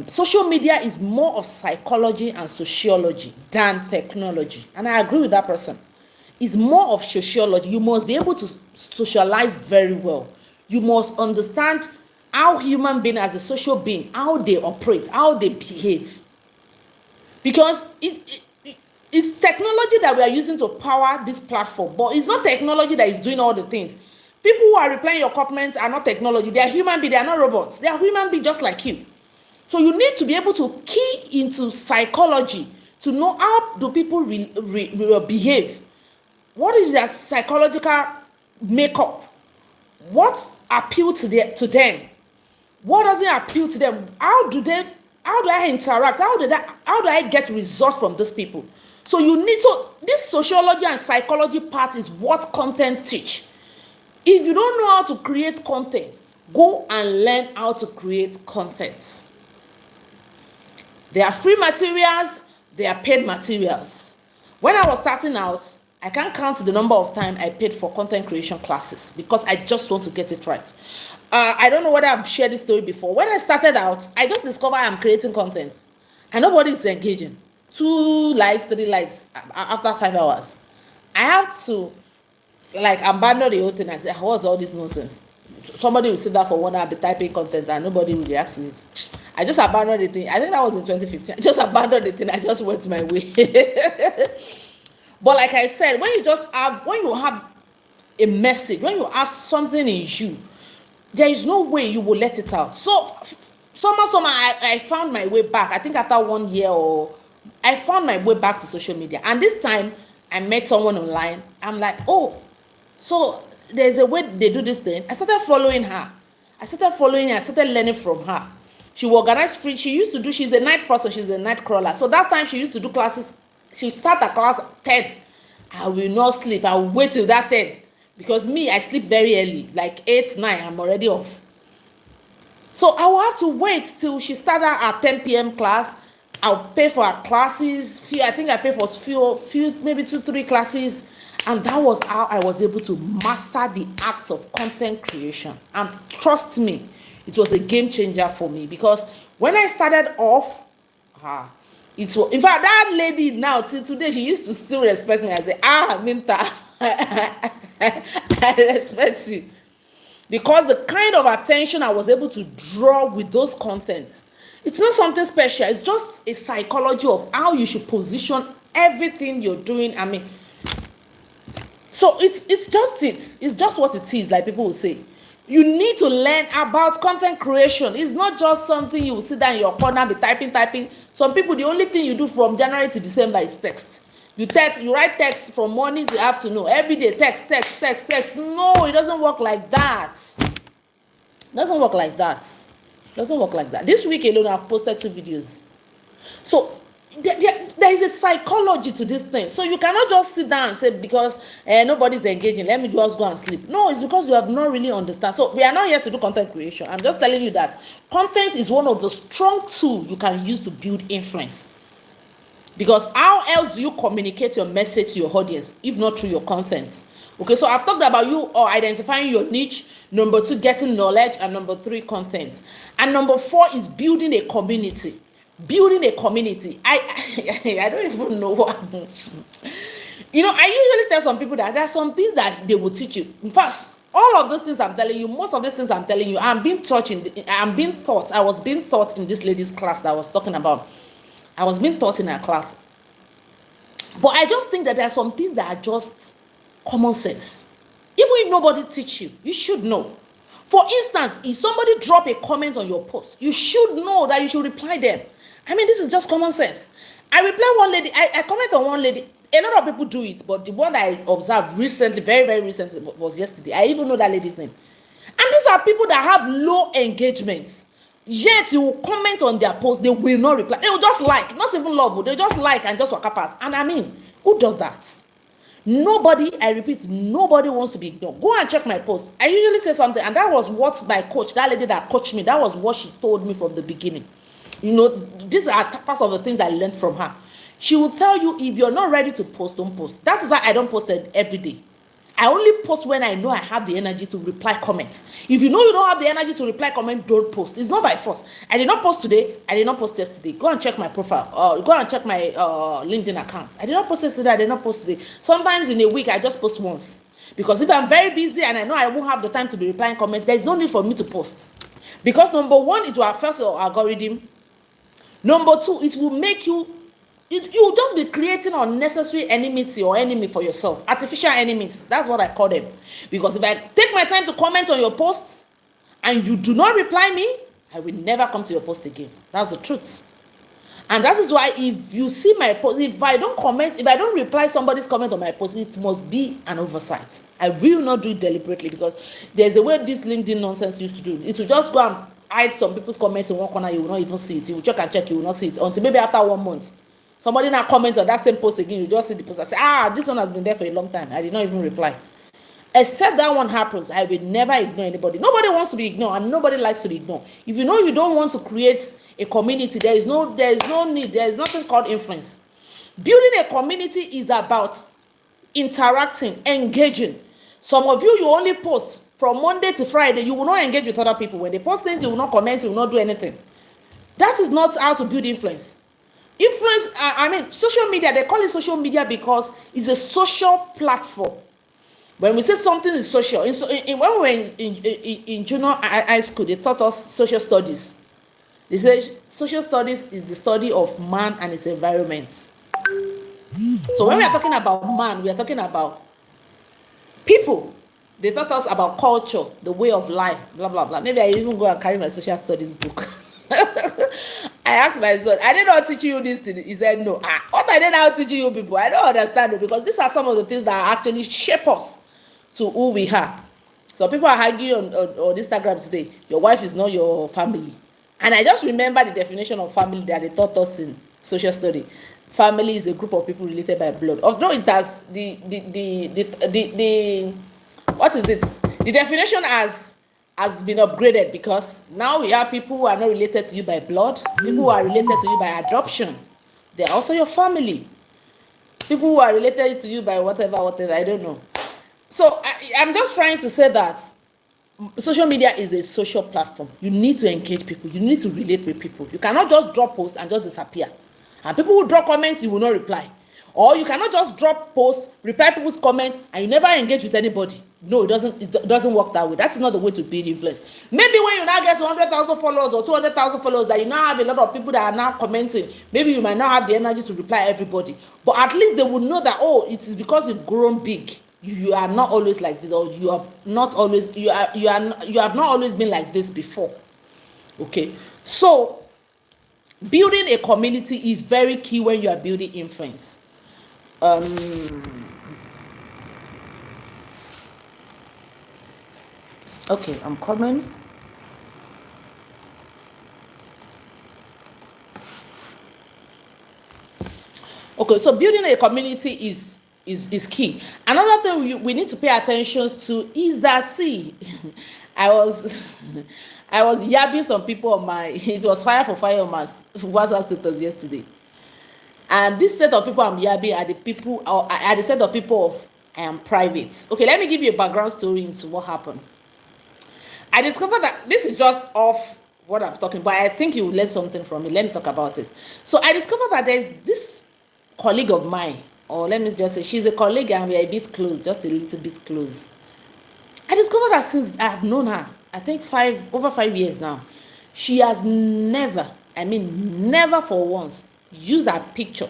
social media is more of psychology and sociology than technology, and I agree with that person. It's more of sociology. You must be able to socialize very well. You must understand how human being as a social being, how they operate, how they behave. Because it's technology that we are using to power this platform, but it's not technology that is doing all the things. People who are replying your comments are not technology. They are human beings. They are not robots. They are human beings just like you. So you need to be able to key into psychology to know how do people behave. What is their psychological makeup? What appeals to them? What doesn't appeal to them? How do I interact? How do I get results from these people? So this sociology and psychology part is what content teach. If you don't know how to create content, go and learn how to create content. There are free materials, there are paid materials. When I was starting out, I can't count the number of times I paid for content creation classes because I just want to get it right. I don't know whether I've shared this story before. When I started out, I just discovered I'm creating content and nobody is engaging. 2 likes, 3 likes after 5 hours. I have to abandon the whole thing and say, what's all this nonsense? Somebody will sit there for 1 hour, be typing content and nobody will react to it. I just abandoned the thing. I think that was in 2015. I just abandoned the thing. I just went my way. But like I said, when you have a message, when you have something in you, there is no way you will let it out. So somehow I found my way back. I think after 1 year I found my way back to social media. And this time I met someone online. I'm like, oh, so there's a way they do this thing. I started following her. I started learning from her. She will organize free. She's a night person. She's a night crawler. So that time she used to do classes. She start at class 10. I will not sleep. I will wait till that 10. Because me, I sleep very early. Like 8, 9, I'm already off. So I will have to wait till she started at 10 p.m. class. I'll pay for her classes. I think I paid for few, maybe 2, 3 classes. And that was how I was able to master the act of content creation. And trust me, it was a game changer for me. Because when I started off, it was, in fact, that lady now till today, she used to still respect me. I say, Minta, I respect you, because the kind of attention I was able to draw with those contents, it's not something special. It's just a psychology of how you should position everything you're doing. I mean, so it's just what it is. Like people will say, You need to learn about content creation. It's not just something you will sit down in your corner and be typing. Some people, the only thing you do from January to December is text. You write text from morning to afternoon. Every day, text. No, it doesn't work like that. Doesn't work like that. This week alone, I've posted 2 videos. So there is a psychology to this thing. So you cannot just sit down and say, because nobody's engaging, let me just go and sleep. No, it's because you have not really understand. So we are not here to do content creation. I'm just telling you that content is one of the strong tools you can use to build influence. Because how else do you communicate your message to your audience if not through your content? Okay, so I've talked about you or identifying your niche. Number 2, getting knowledge. And number 3, content. And number 4 is building a community. I don't even know what. I usually tell some people that there are some things that they will teach you. In fact, all of those things I'm telling you, most of these things I'm telling you, I was being taught in this lady's class that I was talking about. I was being taught in her class. But I just think that there are some things that are just common sense. Even if nobody teach you, you should know. For instance, if somebody drop a comment on your post, you should know that you should reply them. I mean, this is just common sense. I reply one lady, I comment on one lady. A lot of people do it, but the one that I observed recently, very, very recently, was yesterday. I even know that lady's name. And these are people that have low engagements. Yet you will comment on their post, they will not reply. They will just like, not even love, they just like and just walk past. And I mean, who does that? Nobody, I repeat, nobody wants to be ignored. Go and check my post. I usually say something, and that was what my coach, that lady that coached me, that was what she told me from the beginning. These are parts of the things I learned from her. She will tell you, if you're not ready to post, don't post. That is why I don't post it every day. I only post when I know I have the energy to reply comments. If you know you don't have the energy to reply comment, don't post. It's not by force. I did not post today. I did not post yesterday. Go and check my profile. Go and check my LinkedIn account. I did not post yesterday. I did not post today. Sometimes in a week, I just post once. Because if I'm very busy and I know I won't have the time to be replying comments, there's no need for me to post. Because number 1, it will affect your algorithm. Number 2, it will make you will just be creating unnecessary enmity or enemy for yourself. Artificial enemies. That's what I call them. Because if I take my time to comment on your posts and you do not reply me, I will never come to your post again. That's the truth. And that is why if you see my post, if I don't reply somebody's comment on my post, it must be an oversight. I will not do it deliberately, because there's a way this LinkedIn nonsense used to do. It will just go and hide some people's comments in one corner. You will not even see it. You will check, you will not see it until maybe after 1 month. Somebody now comments on that same post again, you just see the post and say, this one has been there for a long time. I did not even reply. Except that one happens, I will never ignore anybody. Nobody wants to be ignored, and nobody likes to be ignored. If you know you don't want to create a community, there is no need, there is nothing called influence. Building a community is about interacting, engaging. Some of you only post from Monday to Friday. You will not engage with other people. When they post things, you will not comment, you will not do anything. That is not how to build influence. Social media, they call it social media because it's a social platform. When we say something is social, when we were in junior high school, they taught us social studies. They say social studies is the study of man and its environment. So when we are talking about man, we are talking about people. They taught us about culture, the way of life, blah, blah, blah. Maybe I even go and carry my social studies book. I asked my son, I did not teach you this thing. He said, no. What I did not teach you people? I don't understand it, because these are some of the things that actually shape us to who we are. So people are arguing on Instagram today, your wife is not your family. And I just remember the definition of family that they taught us in social study. Family is a group of people related by blood. Although it has the what is it? The definition has been upgraded, because now we have people who are not related to you by blood, people who are related to you by adoption. They are also your family. People who are related to you by whatever, I don't know. So I'm just trying to say that social media is a social platform. You need to engage people. You need to relate with people. You cannot just drop posts and just disappear. And people who drop comments, you will not reply. Or you cannot just drop posts, reply people's comments, and you never engage with anybody. No, it doesn't work that way. That is not the way to build influence. Maybe when you now get 100,000 followers or 200,000 followers, that you now have a lot of people that are now commenting, maybe you might not have the energy to reply everybody. But at least they will know that, it is because you've grown big. you are not always like this, or you have not always you have not always been like this before. Okay, so building a community is very key when you are building influence. Okay, I'm coming. Okay, so building a community is key. Another thing we need to pay attention to is that, see, I was I was yabbing some people on my it was fire for fire on my WhatsApp status yesterday, and this set of people I'm yabbing are the people, or are the set of people of I am private. Okay, let me give you a background story into what happened. I discovered that this is just off what I'm talking, but I think you will learn something from it. Let me talk about it. So I discovered that there's this colleague of mine, or let me just say she's a colleague and we are a bit close, just a little bit close. I discovered that since I've known her, I think over 5 years now, she has never, I mean never for once, used her picture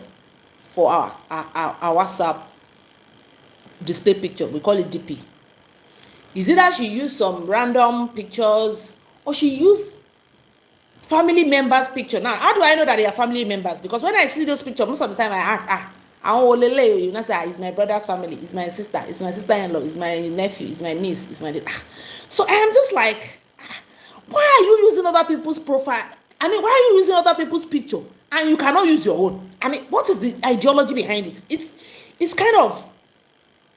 for our WhatsApp display picture. We call it DP. Is it that she used some random pictures, or she used family members' picture? Now, how do I know that they are family members? Because when I see those pictures, most of the time I ask, you know, say, it's my brother's family, it's my sister, it's my sister-in-law, it's my nephew, it's my niece, it's my. So I am just like, why are you using other people's profile? I mean, why are you using other people's picture and you cannot use your own? I mean, what is the ideology behind it? It's kind of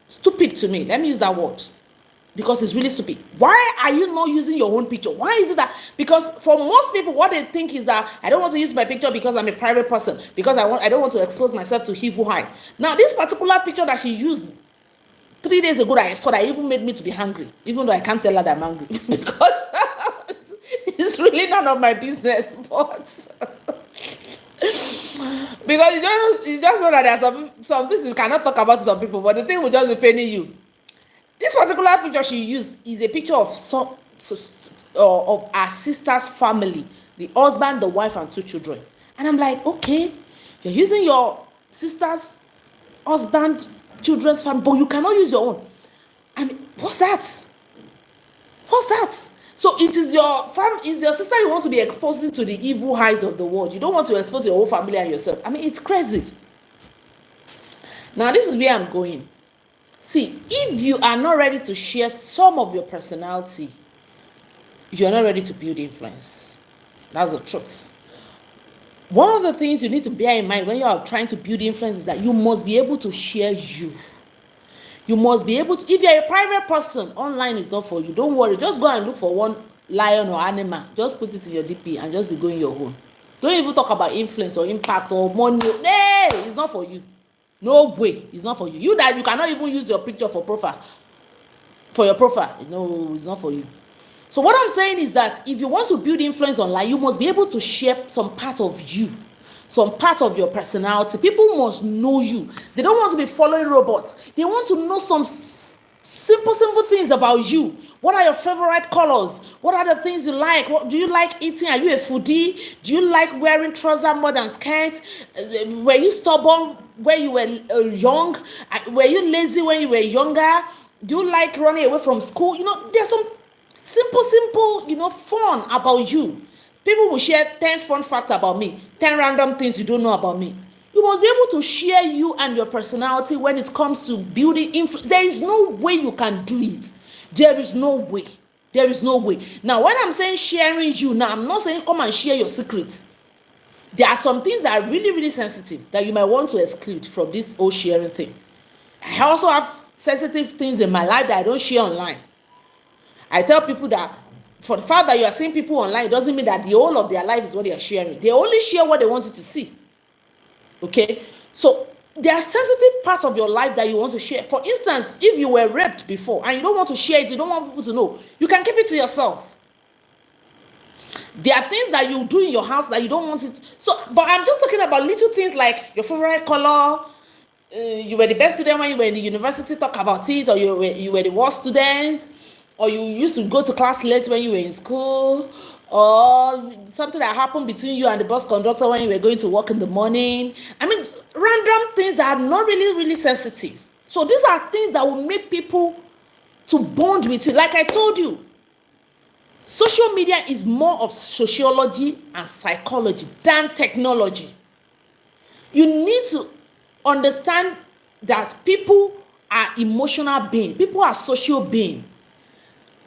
stupid to me. Let me use that word, because it's really stupid. Why are you not using your own picture? Why is it that? Because for most people, what they think is that I don't want to use my picture because I'm a private person, because I don't want to expose myself to evil eye. Now, this particular picture that she used 3 days ago, that I saw, that even made me to be hungry, even though I can't tell her that I'm hungry because it's really none of my business. But because you just know that there are some things you cannot talk about to some people, but the thing will just be paining you. This particular picture she used is a picture of of our sister's family, the husband, the wife, and 2 children. And I'm like, okay, you're using your sister's husband, children's family, but you cannot use your own. I mean, what's that? What's that? So it is your sister you want to be exposing to the evil eyes of the world. You don't want to expose your whole family and yourself. I mean, it's crazy. Now, this is where I'm going. See, if you are not ready to share some of your personality, you're not ready to build influence. That's the truth. One of the things you need to bear in mind when you are trying to build influence is that you must be able to share you. You must be able to, if you're a private person, online is not for you. Don't worry, just go and look for one lion or animal. Just put it in your DP and just be going your own. Don't even talk about influence or impact or money. No, it's not for you. No way, it's not for you. You that you cannot even use your picture for profile. For your profile, no, it's not for you. So what I'm saying is that if you want to build influence online, you must be able to share some part of you, some part of your personality. People must know you. They don't want to be following robots. They want to know some simple things about you. What are your favorite colors? What are the things you like? What do you like eating? Are you a foodie? Do you like wearing trousers more than skirts? Were you stubborn when you were young? Were you lazy when you were younger? Do you like running away from school? You know, there's some simple, you know, fun about you. People will share 10 fun facts about me, 10 random things you don't know about me. You must be able to share you and your personality when it comes to building influence. There is no way you can do it. There is no way. There is no way. Now, when I'm saying sharing you, now I'm not saying come and share your secrets. There are some things that are really sensitive that you might want to exclude from this whole sharing thing. I also have sensitive things in my life that I don't share online. I tell people that for the fact that you are seeing people online, it doesn't mean that the whole of their life is what they are sharing. They only share what they want you to see. Okay? So there are sensitive parts of your life that you want to share. For instance, if you were raped before and you don't want to share it, you don't want people to know, you can keep it to yourself. There are things that you do in your house that you don't want it. So, but I'm just talking about little things like your favorite color. You were the best student when you were in the university, talk about it, or you were the worst student, or you used to go to class late when you were in school, or something that happened between you and the bus conductor when you were going to work in the morning. I mean, random things that are not really sensitive So these are things that will make people to bond with you. Like I told you, social media is more of sociology and psychology than technology. You need to understand that people are emotional beings. People are social beings.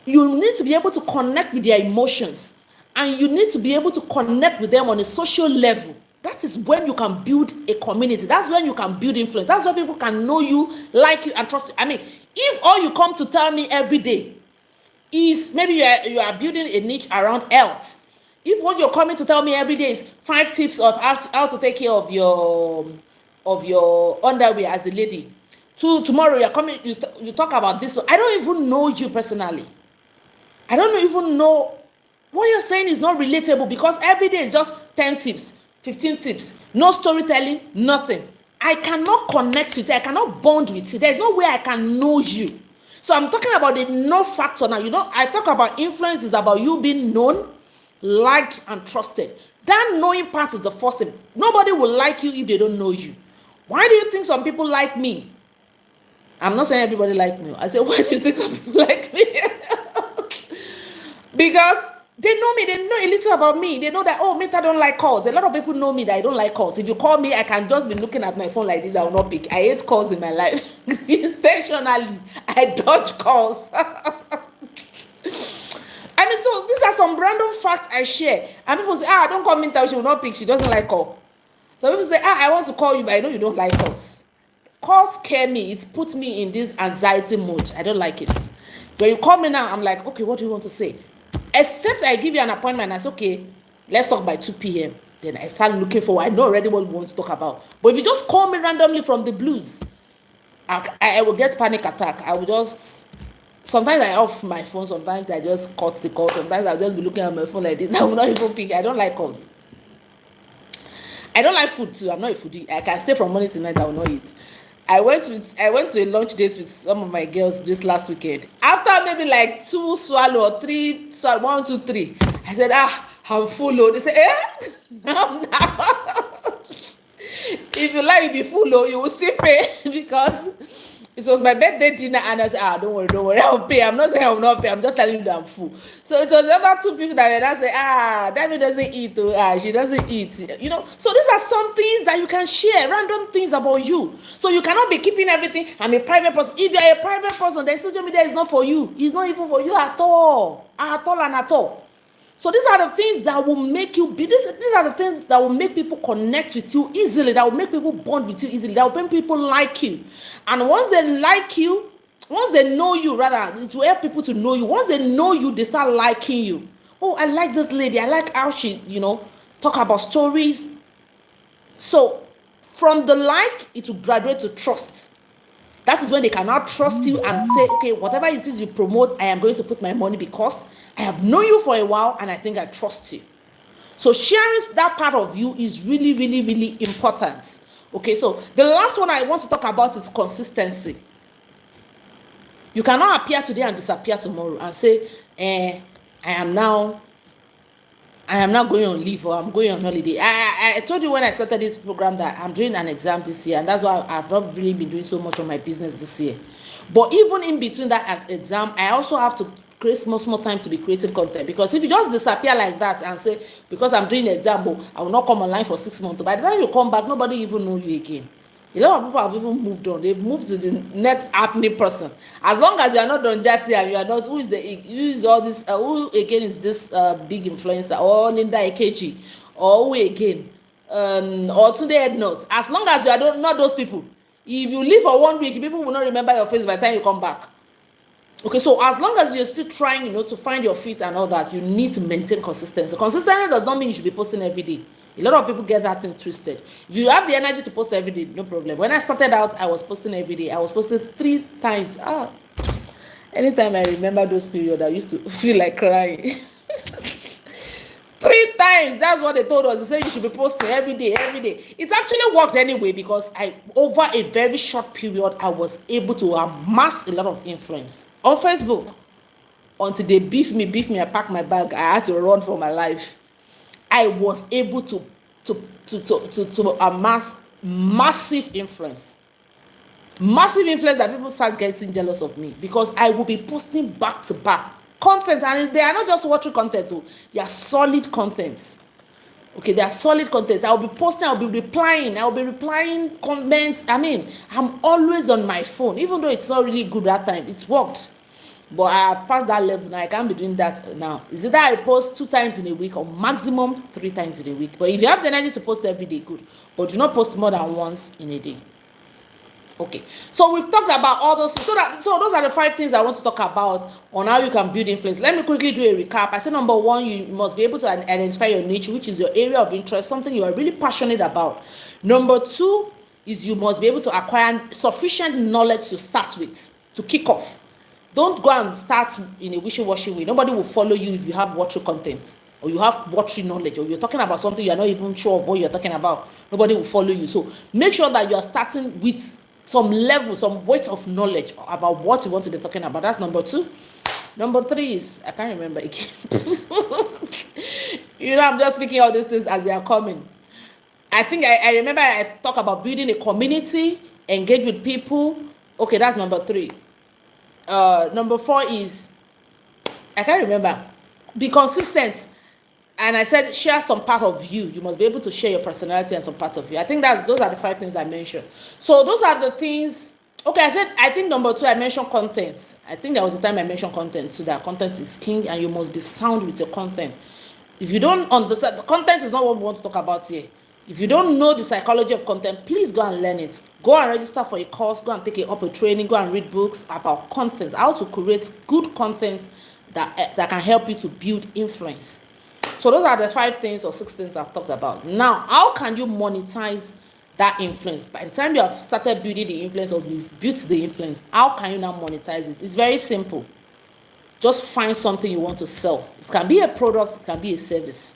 You need to be able to connect with their emotions, and you need to be able to connect with them on a social level. That is when you can build a community. That's when you can build influence. That's when people can know you, like you, and trust you. I mean, if all you come to tell me every day is maybe you are building a niche around health, if what you're coming to tell me every day is 5 tips of how to take care of your underwear as a lady, tomorrow you're coming, you talk about this. So I don't even know you personally. I don't even know what you're saying is not relatable, because every day is just 10 tips, 15 tips, no storytelling, nothing. I cannot connect with you. I cannot bond with you. There's no way I can know you. So I'm talking about the know factor now. I talk about influence is about you being known, liked, and trusted. That knowing part is the first thing. Nobody will like you if they don't know you. Why do you think some people like me? I'm not saying everybody like me. I say, why do you think some people like me? Because they know me, they know a little about me. They know that, oh, Meta don't like calls. A lot of people know me that I don't like calls. If you call me, I can just be looking at my phone like this. I will not pick. I hate calls in my life. Intentionally, I dodge calls. I mean, so these are some random facts I share. And people say, don't call Minta, she will not pick. She doesn't like call. So people say, I want to call you, but I know you don't like calls. Calls scare me. It puts me in this anxiety mode. I don't like it. When you call me now, I'm like, okay, what do you want to say? Except I give you an appointment and I say, okay, let's talk by 2 p.m. Then I start looking for, I know already what we want to talk about. But if you just call me randomly from the blues, I will get panic attack. I will just, sometimes I off my phone, sometimes I just cut the call, sometimes I'll just be looking at my phone like this. I will not even pick. I don't like calls. I don't like food too. I'm not a foodie. I can stay from morning to night, I will not eat. I went to a lunch date with some of my girls this last weekend. After maybe like 2 swallow or 3 swallow, 1, 2, 3, I said, I'm full. They said, no. If you like be full, you will still pay because it was my birthday dinner, and I said, don't worry, I'll pay. I'm not saying I will not pay. I'm just telling you that I'm full. So it was the other 2 people that were not say, Dami doesn't eat. She doesn't eat. So these are some things that you can share, random things about you. So you cannot be keeping everything. I'm a private person. If you're a private person, then social media is not for you. It's not even for you at all. At all. So these are the things that will make you be. These are the things that will make people connect with you easily. That will make people bond with you easily. That will make people like you. And once they like you, once they know you, rather, it will help people to know you. Once they know you, they start liking you. Oh, I like this lady. I like how she, talk about stories. So from the like, it will graduate to trust. That is when they can now trust you and say, okay, whatever it is you promote, I am going to put my money because I have known you for a while and I think I trust you. So sharing that part of you is really, really, really important. Okay, so the last one I want to talk about is consistency. You cannot appear today and disappear tomorrow and say, I am now going on leave or I'm going on holiday. I told you when I started this program that I'm doing an exam this year, and that's why I've not really been doing so much on my business this year. But even in between that exam, I also have to create small time to be creating content, because if you just disappear like that and say, because I'm doing an exam, I will not come online for 6 months, by the time you come back, nobody even know you again. A lot of people have even moved on. They've moved to the next happening person. As long as you are not Don Jesse and you are not, who is all this, who again is this big influencer, or Linda Ekechi, or who again, or Tunde Ednot. As long as you are not those people, if you leave for 1 week, people will not remember your face by the time you come back. Okay, so as long as you're still trying, to find your feet and all that, you need to maintain consistency. Consistency does not mean you should be posting every day. A lot of people get that thing twisted. If you have the energy to post every day, no problem. When I started out, I was posting every day. I was posting 3 times. Anytime I remember those periods, I used to feel like crying. 3 times. That's what they told us. They said you should be posting every day. It actually worked anyway, because over a very short period, I was able to amass a lot of influence on Facebook. Until they beef me, I packed my bag. I had to run for my life. I was able to amass massive influence. Massive influence that people start getting jealous of me because I will be posting back to back content, and they are not just watching content though, they are solid content. Okay, they are solid content. I'll be posting, I'll be replying comments. I mean, I'm always on my phone, even though it's not really good that time. It's worked. But I have passed that level now. I can't be doing that now. Is it that I post 2 times in a week or maximum 3 times in a week? But if you have the energy to post every day, good. But do not post more than once in a day. Okay, so we've talked about all those. So those are the 5 things I want to talk about on how you can build influence. Let me quickly do a recap. I said number 1, you must be able to identify your niche, which is your area of interest, something you are really passionate about. Number 2 is you must be able to acquire sufficient knowledge to start with, to kick off. Don't go and start in a wishy-washy way. Nobody will follow you if you have watery content or you have watery knowledge or you're talking about something you're not even sure of what you're talking about. Nobody will follow you. So make sure that you are starting with some level, some weight of knowledge about what you want to be talking about. That's number 2. Number 3 is, I can't remember again. I'm just speaking all these things as they are coming. I think I remember I talk about building a community, engage with people. Okay, that's number 3. Number 4 is, I can't remember. Be consistent. And I said, share some part of you. You must be able to share your personality and some part of you. I think those are the 5 things I mentioned. So those are the things. Okay, I think number 2, I mentioned content. I think there was a time I mentioned content, so that content is king and you must be sound with your content. If you don't understand, content is not what we want to talk about here. If you don't know the psychology of content, please go and learn it. Go and register for a course, go and take up a training, go and read books about content, how to create good content that can help you to build influence. So those are the 5 things or 6 things I've talked about. Now, how can you monetize that influence? By the time you have started building the influence or you've built the influence, how can you now monetize it? It's very simple. Just find something you want to sell. It can be a product, it can be a service.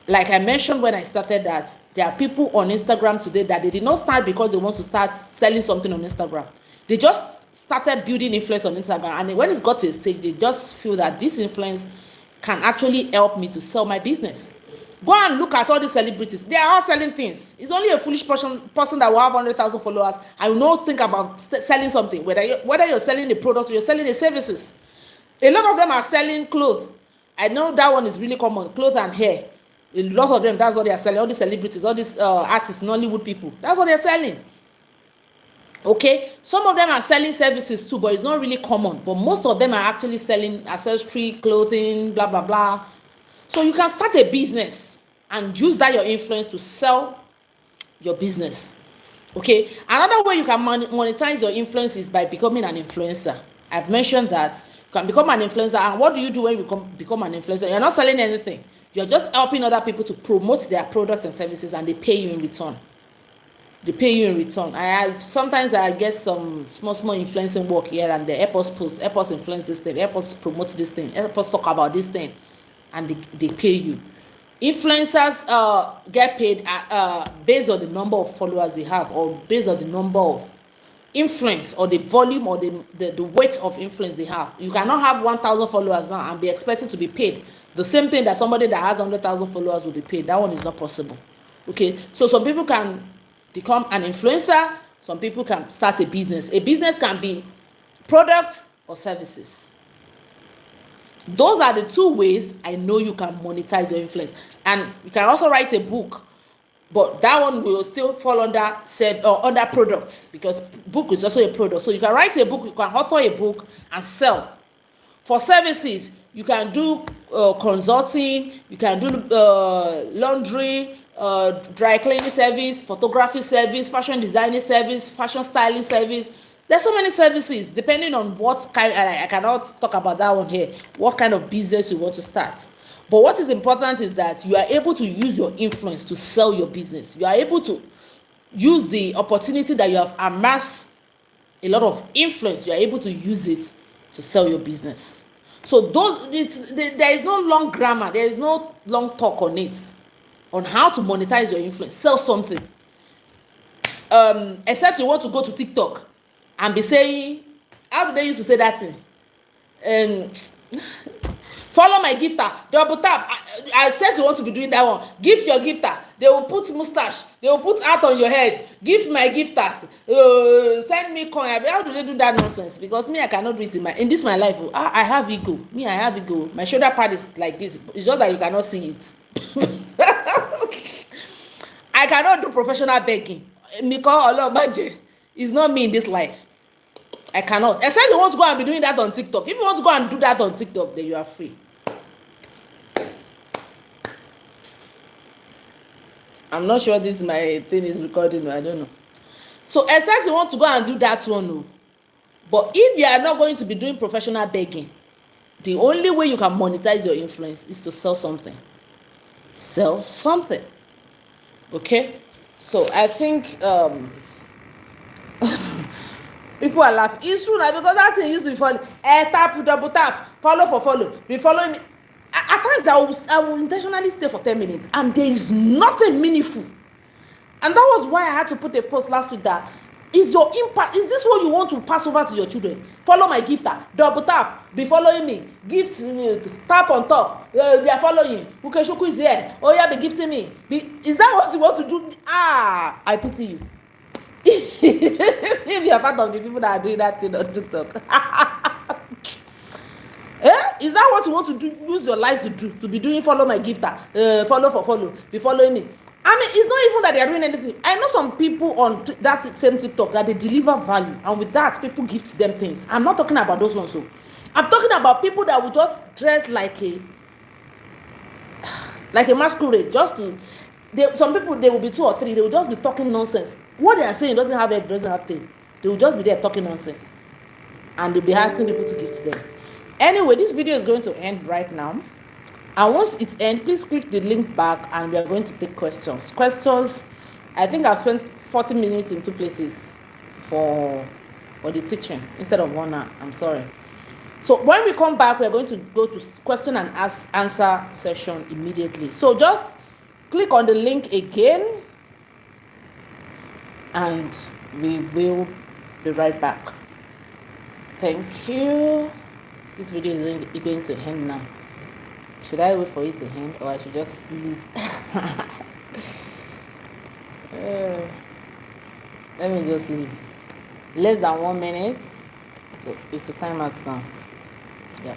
Like I mentioned when I started that, there are people on Instagram today that they did not start because they want to start selling something on Instagram. They just started building influence on Instagram, and when it got to a stage, they just feel that this influence can actually help me to sell my business. Go and look at all the celebrities. They are all selling things. It's only a foolish person that will have 100,000 followers and will not think about selling something, whether you're selling a product or you're selling a services. A lot of them are selling clothes. I know that one is really common, clothes and hair. A lot of them, that's what they are selling. All these celebrities, all these artists, Nollywood people, that's what they're selling. Okay, some of them are selling services too, but it's not really common. But most of them are actually selling accessory, clothing, blah blah blah. So you can start a business and use that your influence to sell your business. Okay, another way you can monetize your influence is by becoming an influencer. I've mentioned that you can become an influencer. And what do you do when you become an influencer? You're not selling anything. You're just helping other people to promote their products and services, and they pay you in return. Sometimes I get some small influencing work here and there. Help us post, help us influence this thing, help us promote this thing, help us talk about this thing, and they pay you. Influencers get paid based on the number of followers they have, or based on the number of influence, or the volume, or the weight of influence they have. You cannot have 1,000 followers now and be expected to be paid the same thing that somebody that has 100,000 followers will be paid. That one is not possible. Okay, so some people can become an influencer, some people can start a business. A business can be product or services. Those are the 2 ways I know you can monetize your influence. And you can also write a book, but that one will still fall under products, because book is also a product. So you can write a book, you can author a book and sell. For services, you can do consulting, you can do laundry, dry cleaning service, photography service, fashion designing service, fashion styling service. There's so many services depending on what kind. I cannot talk about that one here, what kind of business you want to start. But what is important is that you are able to use your influence to sell your business. You are able to use the opportunity that you have amassed a lot of influence. You are able to use it to sell your business. So there is no long grammar, there is no long talk on it, on how to monetize your influence. Sell something. Except you want to go to TikTok and be saying, how do they used to say that thing? Follow my gifter, double tap. I said you want to be doing that one. Gift your gifter. They will put mustache. They will put art on your head. Gift my gifters. Send me coin. How do they do that nonsense? Because me, I cannot do it in this my life. I have ego. Me, I have ego. My shoulder pad is like this. It's just that you cannot see it. I cannot do professional begging. It's not me in this life. I cannot. Except you want to go and be doing that on TikTok. If you want to go and do that on TikTok, then you are free. I'm not sure this my thing is recording. I don't know. So except you want to go and do that one, no. But if you are not going to be doing professional begging, the only way you can monetize your influence is to sell something. Sell something. Okay? So I think people are laughing. It's true now because that thing used to be funny. Tap, double tap, follow for follow. Be following me. At times I will intentionally stay for 10 minutes and there is nothing meaningful. And that was why I had to put a post last week that is your impact. Is this what you want to pass over to your children? Follow my gifter, double tap, be following me, gift tap on top. They are following. Ukeshuku is here. Oh yeah, be gifting me. Is that what you want to do? I pity you. If you are part of the people that are doing that thing on TikTok. Is that what you want to do? Use your life to do? To be doing follow my gifter, follow for follow, be following me. I mean, it's not even that they are doing anything. I know some people on that same TikTok that they deliver value, and with that, people gift them things. I'm not talking about those ones. So, I'm talking about people that will just dress like a masquerade. Some people they will be 2 or 3. They will just be talking nonsense. What they are saying doesn't have head, doesn't have tail. They will just be there talking nonsense, and they'll be asking people to gift them. Anyway, this video is going to end right now. And once it ends, please click the link back and we are going to take questions. I think I've spent 40 minutes in 2 places for the teaching instead of 1 hour. I'm sorry. So when we come back, we are going to go to question and answer session immediately. So just click on the link again and we will be right back. Thank you. This video is going to end now. Should I wait for it to end or I should just leave? Let me just leave. Less than 1 minute. So it's a time out now. Yeah.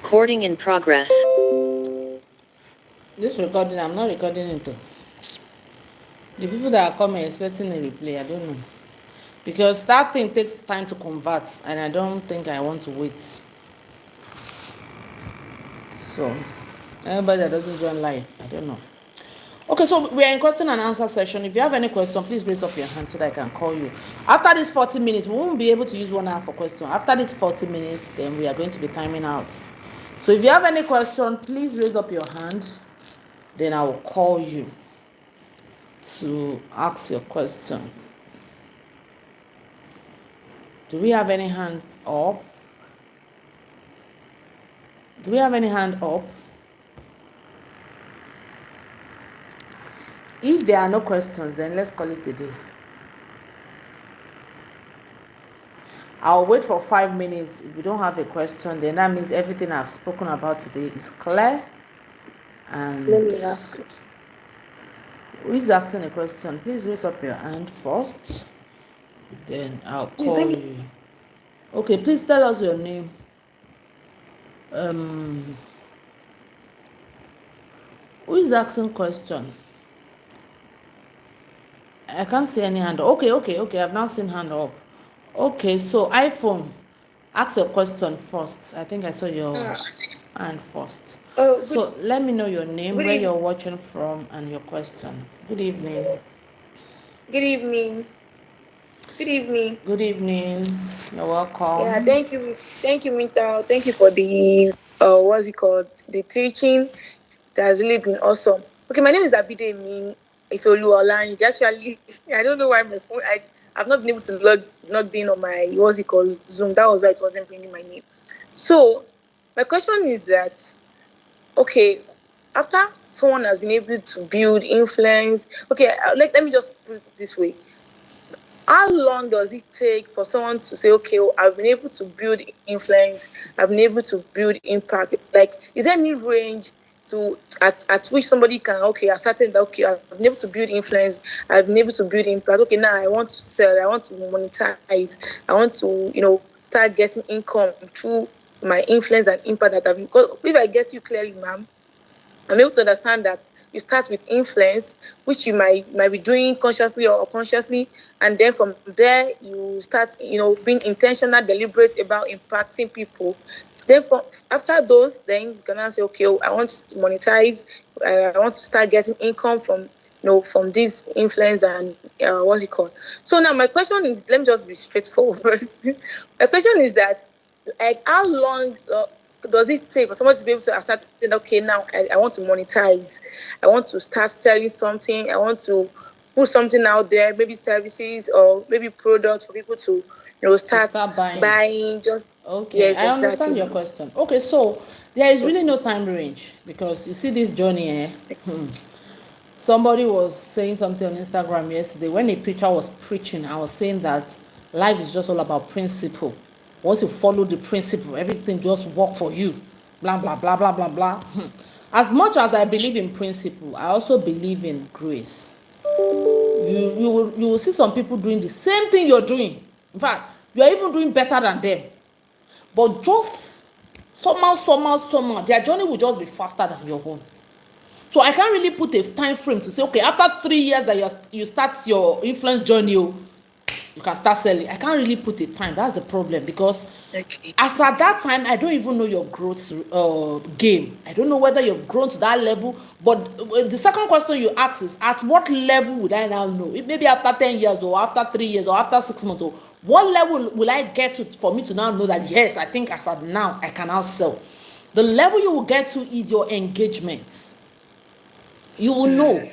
Recording in progress. This recording, I'm not recording it though. The people that are coming expecting a replay, I don't know. Because that thing takes time to convert and I don't think I want to wait. So, anybody that doesn't join live, I don't know. Okay, so we are in question and answer session. If you have any question, please raise up your hand so that I can call you. After this 40 minutes, we won't be able to use 1 hour for question. After this 40 minutes, then we are going to be timing out. So if you have any question, please raise up your hand. Then I will call you to ask your question. Do we have any hands up? Do we have any hand up? If there are no questions, then let's call it a day. I'll wait for 5 minutes. If you don't have a question, then that means everything I've spoken about today is clear. And Let me ask it. who is asking a question? Please raise up your hand first. Then I'll call you. Okay, please tell us your name. Who is asking question? I can't see any hand. Okay. I've now seen hand up. Okay, so iPhone, Ask your question first. I think I saw your Uh, hand first. oh, good, So let me know your name, good, where you're watching from, and your question. Good evening. good evening. Good evening. Good evening. You're Yeah, welcome. thank you, Minta. Thank you for the what's it called? The teaching. It has really been awesome. Okay, my name is Abidemi Ifeoluola. Actually, I don't know why my phone. I've not been able to log in on my what's it called Zoom. That was why it wasn't bringing my name. So my question is that okay, after someone has been able to build influence, okay, let me just put it this way. How long does it take for someone to say, okay, oh, I've been able to build influence, I've been able to build impact? Like, is there any range at which somebody can, okay, ascertain that, okay, I've been able to build influence, I've been able to build impact. Okay, now I want to sell, I want to monetize, I want to, start getting income through my influence and impact that I've, because if I get you clearly, ma'am, I'm able to understand that you start with influence, which you might be doing consciously or unconsciously, and then from there you start, being intentional, deliberate about impacting people. Then from after those, then you can now say, okay, oh, I want to monetize, I want to start getting income from from this influence and what's it called. So now my question is, let me just be straightforward. My question is that, like, how long does it take for someone to be able to accept, okay, now I want to monetize, I want to start selling something, I want to put something out there, maybe services or maybe products for people to To start start buying. buying? Just Okay, yes, I understand your exactly. question. Okay, so there is really no time range because you see this journey, eh? Somebody was saying something on Instagram yesterday when a preacher was preaching. I was saying that life is just all about principle. Once you follow the principle, everything just work for you. Blah blah blah blah blah blah. As much as I believe in principle, I also believe in grace. You will see some people doing the same thing you're doing. In fact, you are even doing better than them. But just somehow, their journey will just be faster than your own. So I can't really put a time frame to say, okay, after 3 years that you start your influence journey, you can start selling. I can't really put a time. That's the problem, because Okay. as at that time, I don't even know your growth game. I don't know whether you've grown to that level. But the second question you ask is, at what level would I now know? It maybe after 10 years or after 3 years or after 6 months, or what level will I get to for me to now know that, yes, I think as at now, I can now sell. The level you will get to is your engagements. You will know.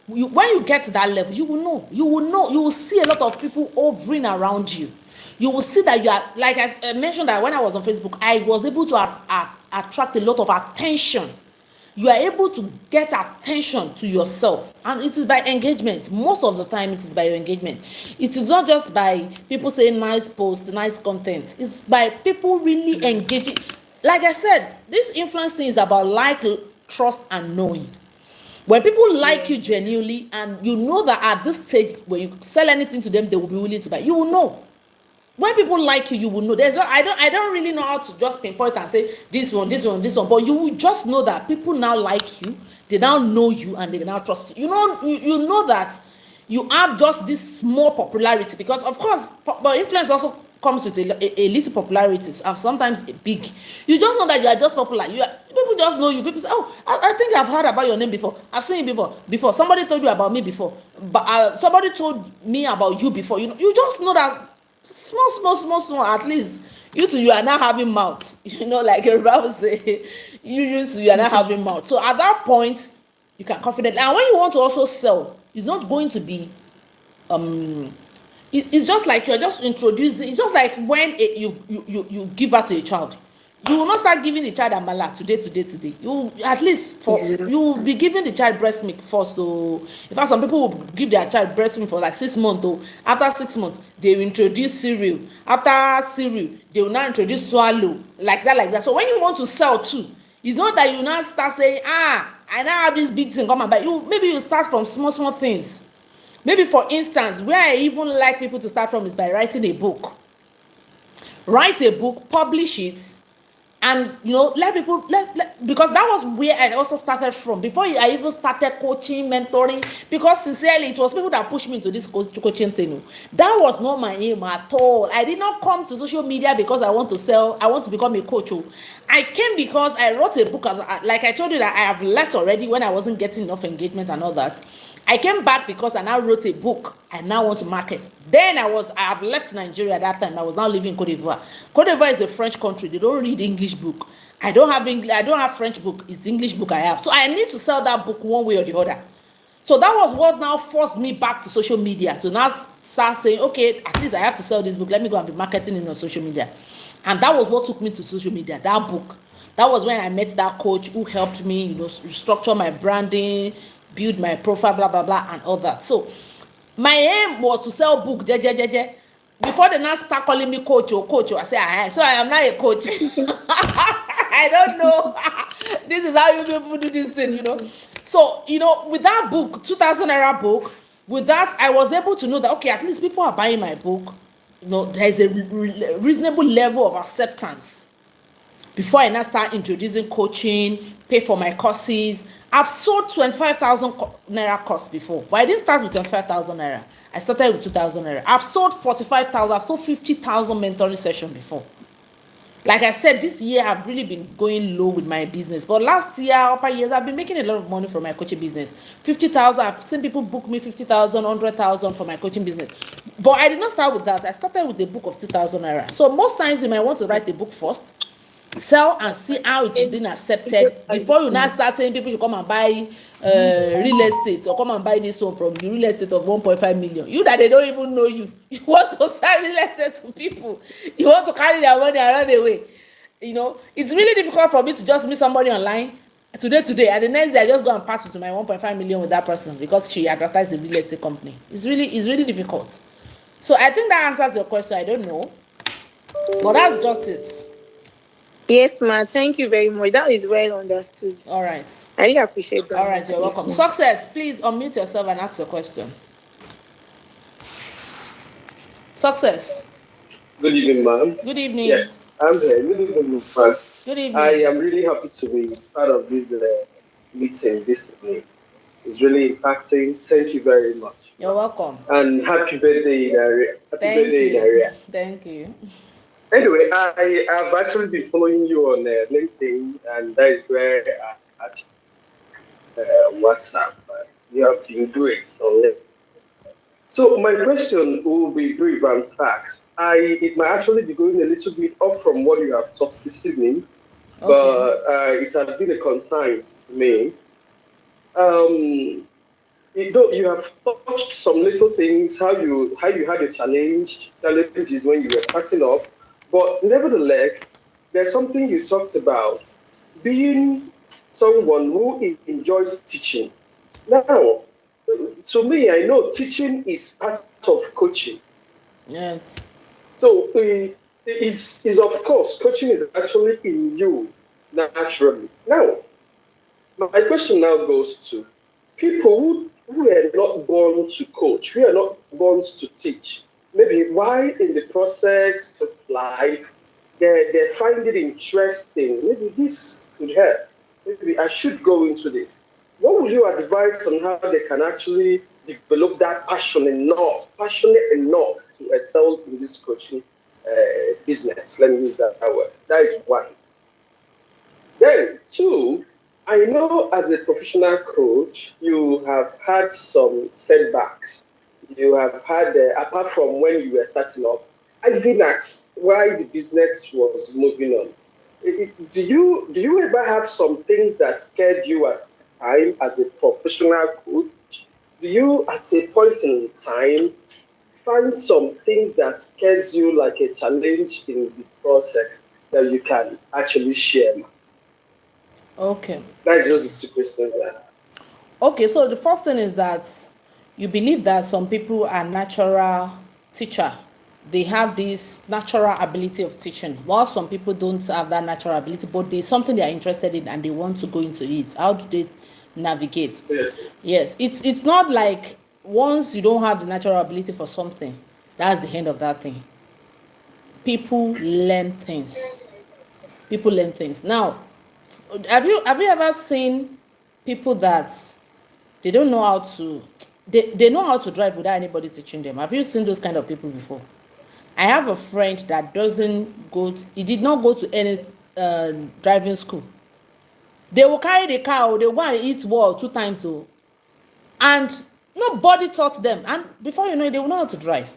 When you get to that level, you will see a lot of people hovering around you. You will see that you are, like I mentioned, that when I was on Facebook, I was able to attract a lot of attention. You are able to get attention to yourself, and it is by engagement. Most of the time it is by your engagement. It is not just by people saying nice posts, nice content. It's by people really engaging. Like I said, this influence thing is about like, trust, and knowing. When people like Yeah. you genuinely, and you know that at this stage when you sell anything to them, they will be willing to buy, you will know. When people like you, you will know. I don't really know how to just pinpoint and say this one, but you will just know that people now like you, they now know you, and they now trust you. You know that you have just this small popularity, because of course, but influence also comes with a little popularity, and sometimes a big. You just know that you are just popular. People just know you. People say, oh, I think I've heard about your name before, I've seen you before, somebody told you about me before, but somebody told me about you before. You just know that small, at least you are not having mouth. Like Yoruba would say, you are not having mouth. So at that point, you can confidently. And when you want to also sell, it's not going to be it's just like you're just introducing. It's just like when you give birth to a child. You will not start giving the child amala today. You, at least for, Yeah. you will be giving the child breast milk first. So in fact, some people will give their child breast milk for like 6 months. Or after 6 months, they will introduce cereal. After cereal, they will now introduce swallow, like that. So when you want to sell too, it's not that you now start saying, I now have this big thing, come and buy. Maybe you start from small things. Maybe, for instance, where I even like people to start from is by writing a book. Write a book, publish it, And let people because that was where I also started from before I even started coaching, mentoring. Because sincerely, it was people that pushed me into this coaching thing. That was not my aim at all. I did not come to social media because I want to become a coach. I came because I wrote a book. Like I told you that I have left already when I wasn't getting enough engagement and all that. I came back because I now wrote a book. I now want to market. Then I have left Nigeria at that time. I was now living in Cote d'Ivoire. Cote d'Ivoire is a French country. They don't read English book. I don't have French book. It's English book I have. So I need to sell that book one way or the other. So that was what now forced me back to social media to now start saying, okay, at least I have to sell this book. Let me go and be marketing it on social media. And that was what took me to social media, that book. That was when I met that coach who helped me, structure my branding, build my profile, blah, blah, blah, and all that. So my aim was to sell book, before they now start calling me coach, I say, so I am not a coach. I don't know. This is how you people do this thing, So, with that book, 2000 era book, with that, I was able to know that, okay, at least people are buying my book. There's a reasonable level of acceptance. Before I now start introducing coaching, pay for my courses. I've sold 25,000 naira course before, but I didn't start with 25,000 naira. I started with 2,000 naira. I've sold 45,000. I've sold 50,000 mentoring session before. Like I said, this year I've really been going low with my business. But last year, upper years, I've been making a lot of money from my coaching business. 50,000. I've seen people book me 50,000, 100,000 for my coaching business. But I did not start with that. I started with the book of 2,000 naira. So most times you might want to write the book first, sell and see how it is being accepted before you now start saying people should come and buy real estate or come and buy this one from the real estate of 1.5 million. You that they don't even know you want to sell real estate to people, you want to carry their money and run away. It's really difficult for me to just meet somebody online today and the next day I just go and pass to my 1.5 million with that person because she advertised a real estate company. It's really difficult. So I think that answers your question. I don't know, but that's just it. Yes, ma'am. Thank you very much. That is well understood. All right. I really appreciate that. All right, you're welcome. Success, please unmute yourself and ask your question. Success. Good evening, ma'am. Good evening. Yes, I'm here. Good evening, ma'am. Good evening. I am really happy to be part of this meeting this evening. It's really impacting. Thank you very much. You're welcome. And happy birthday, Daria. Thank you. Anyway, I have actually been following you on LinkedIn, and that is where I WhatsApp. You have been doing so my question will be brief and fast. It might actually be going a little bit off from what you have taught this evening, okay, but it has been a concern to me. You have touched some little things, how you had a challenges when you were starting off. But nevertheless, there's something you talked about, being someone who enjoys teaching. Now, to me, I know teaching is part of coaching. Yes. So, is of course, coaching is actually in you naturally. Now, my question now goes to people who are not born to coach, who are not born to teach. Maybe why in the process of life they find it interesting. Maybe this could help. Maybe I should go into this. What would you advise on how they can actually develop that passionate enough to excel in this coaching business? Let me use that word. That is one. Then two, I know as a professional coach, you have had some setbacks. You have had, apart from when you were starting up, I've been asked why the business was moving on. Do you ever have some things that scared you at the time as a professional coach? Do you, at a point in time, find some things that scares you like a challenge in the process that you can actually share? Okay. That's just the two questions there. Okay, so the first thing is that you believe that some people are natural teacher. They have this natural ability of teaching, while some people don't have that natural ability, but there's something they are interested in and they want to go into it. How do they navigate? Yes, it's not like once you don't have the natural ability for something, that's the end of that thing. People learn things. people learn things. Now, have you ever seen people that they don't know how to they know how to drive without anybody teaching them? Have you seen those kind of people before? I have a friend that he did not go to any driving school. They will carry the car, they want to eat wall 2 times, and nobody taught them. And before you know it, they will know how to drive.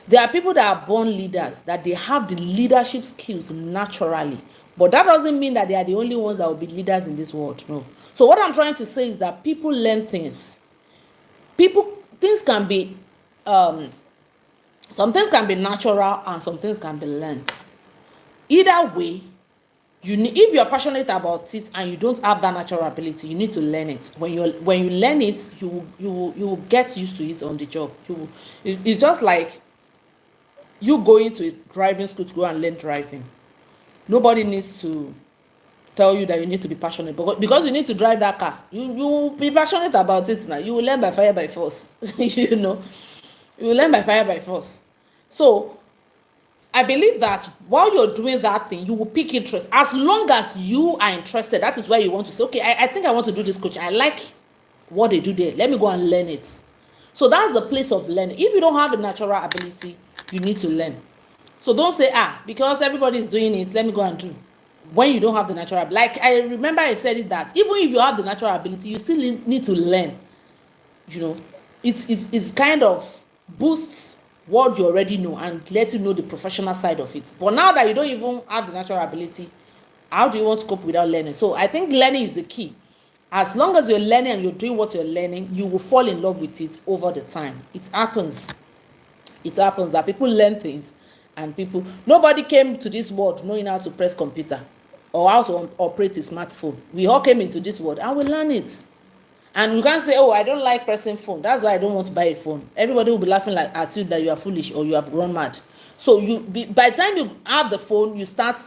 There are people that are born leaders, that they have the leadership skills naturally. But that doesn't mean that they are the only ones that will be leaders in this world. No. So what I'm trying to say is that people learn things. Things can be, some things can be natural and some things can be learned. Either way, if you're passionate about it and you don't have that natural ability, you need to learn it. When you learn it, you will get used to it on the job. It's just like you going to a driving school to go and learn driving. Nobody needs to tell you that you need to be passionate, because you need to drive that car. You will be passionate about it now. You will learn by fire by force. You will learn by fire by force. So I believe that while you're doing that thing, you will pick interest. As long as you are interested, that is where you want to say, okay, I think I want to do this coaching. I like what they do there. Let me go and learn it. So that's the place of learning. If you don't have the natural ability, you need to learn. So don't say, because everybody is doing it, let me go and do. When you don't have the natural ability. Like I remember I said it that even if you have the natural ability, you still need to learn. It's kind of boosts what you already know and let you know the professional side of it. But now that you don't even have the natural ability, how do you want to cope without learning? So I think learning is the key. As long as you're learning and you're doing what you're learning, you will fall in love with it over the time. It happens that people learn things, and nobody came to this world knowing how to press computer or how to operate a smartphone. We all came into this world and we learn it. And you can't say, I don't like pressing phone, that's why I don't want to buy a phone. Everybody will be laughing at you that you are foolish or you have grown mad. So by the time you have the phone, you start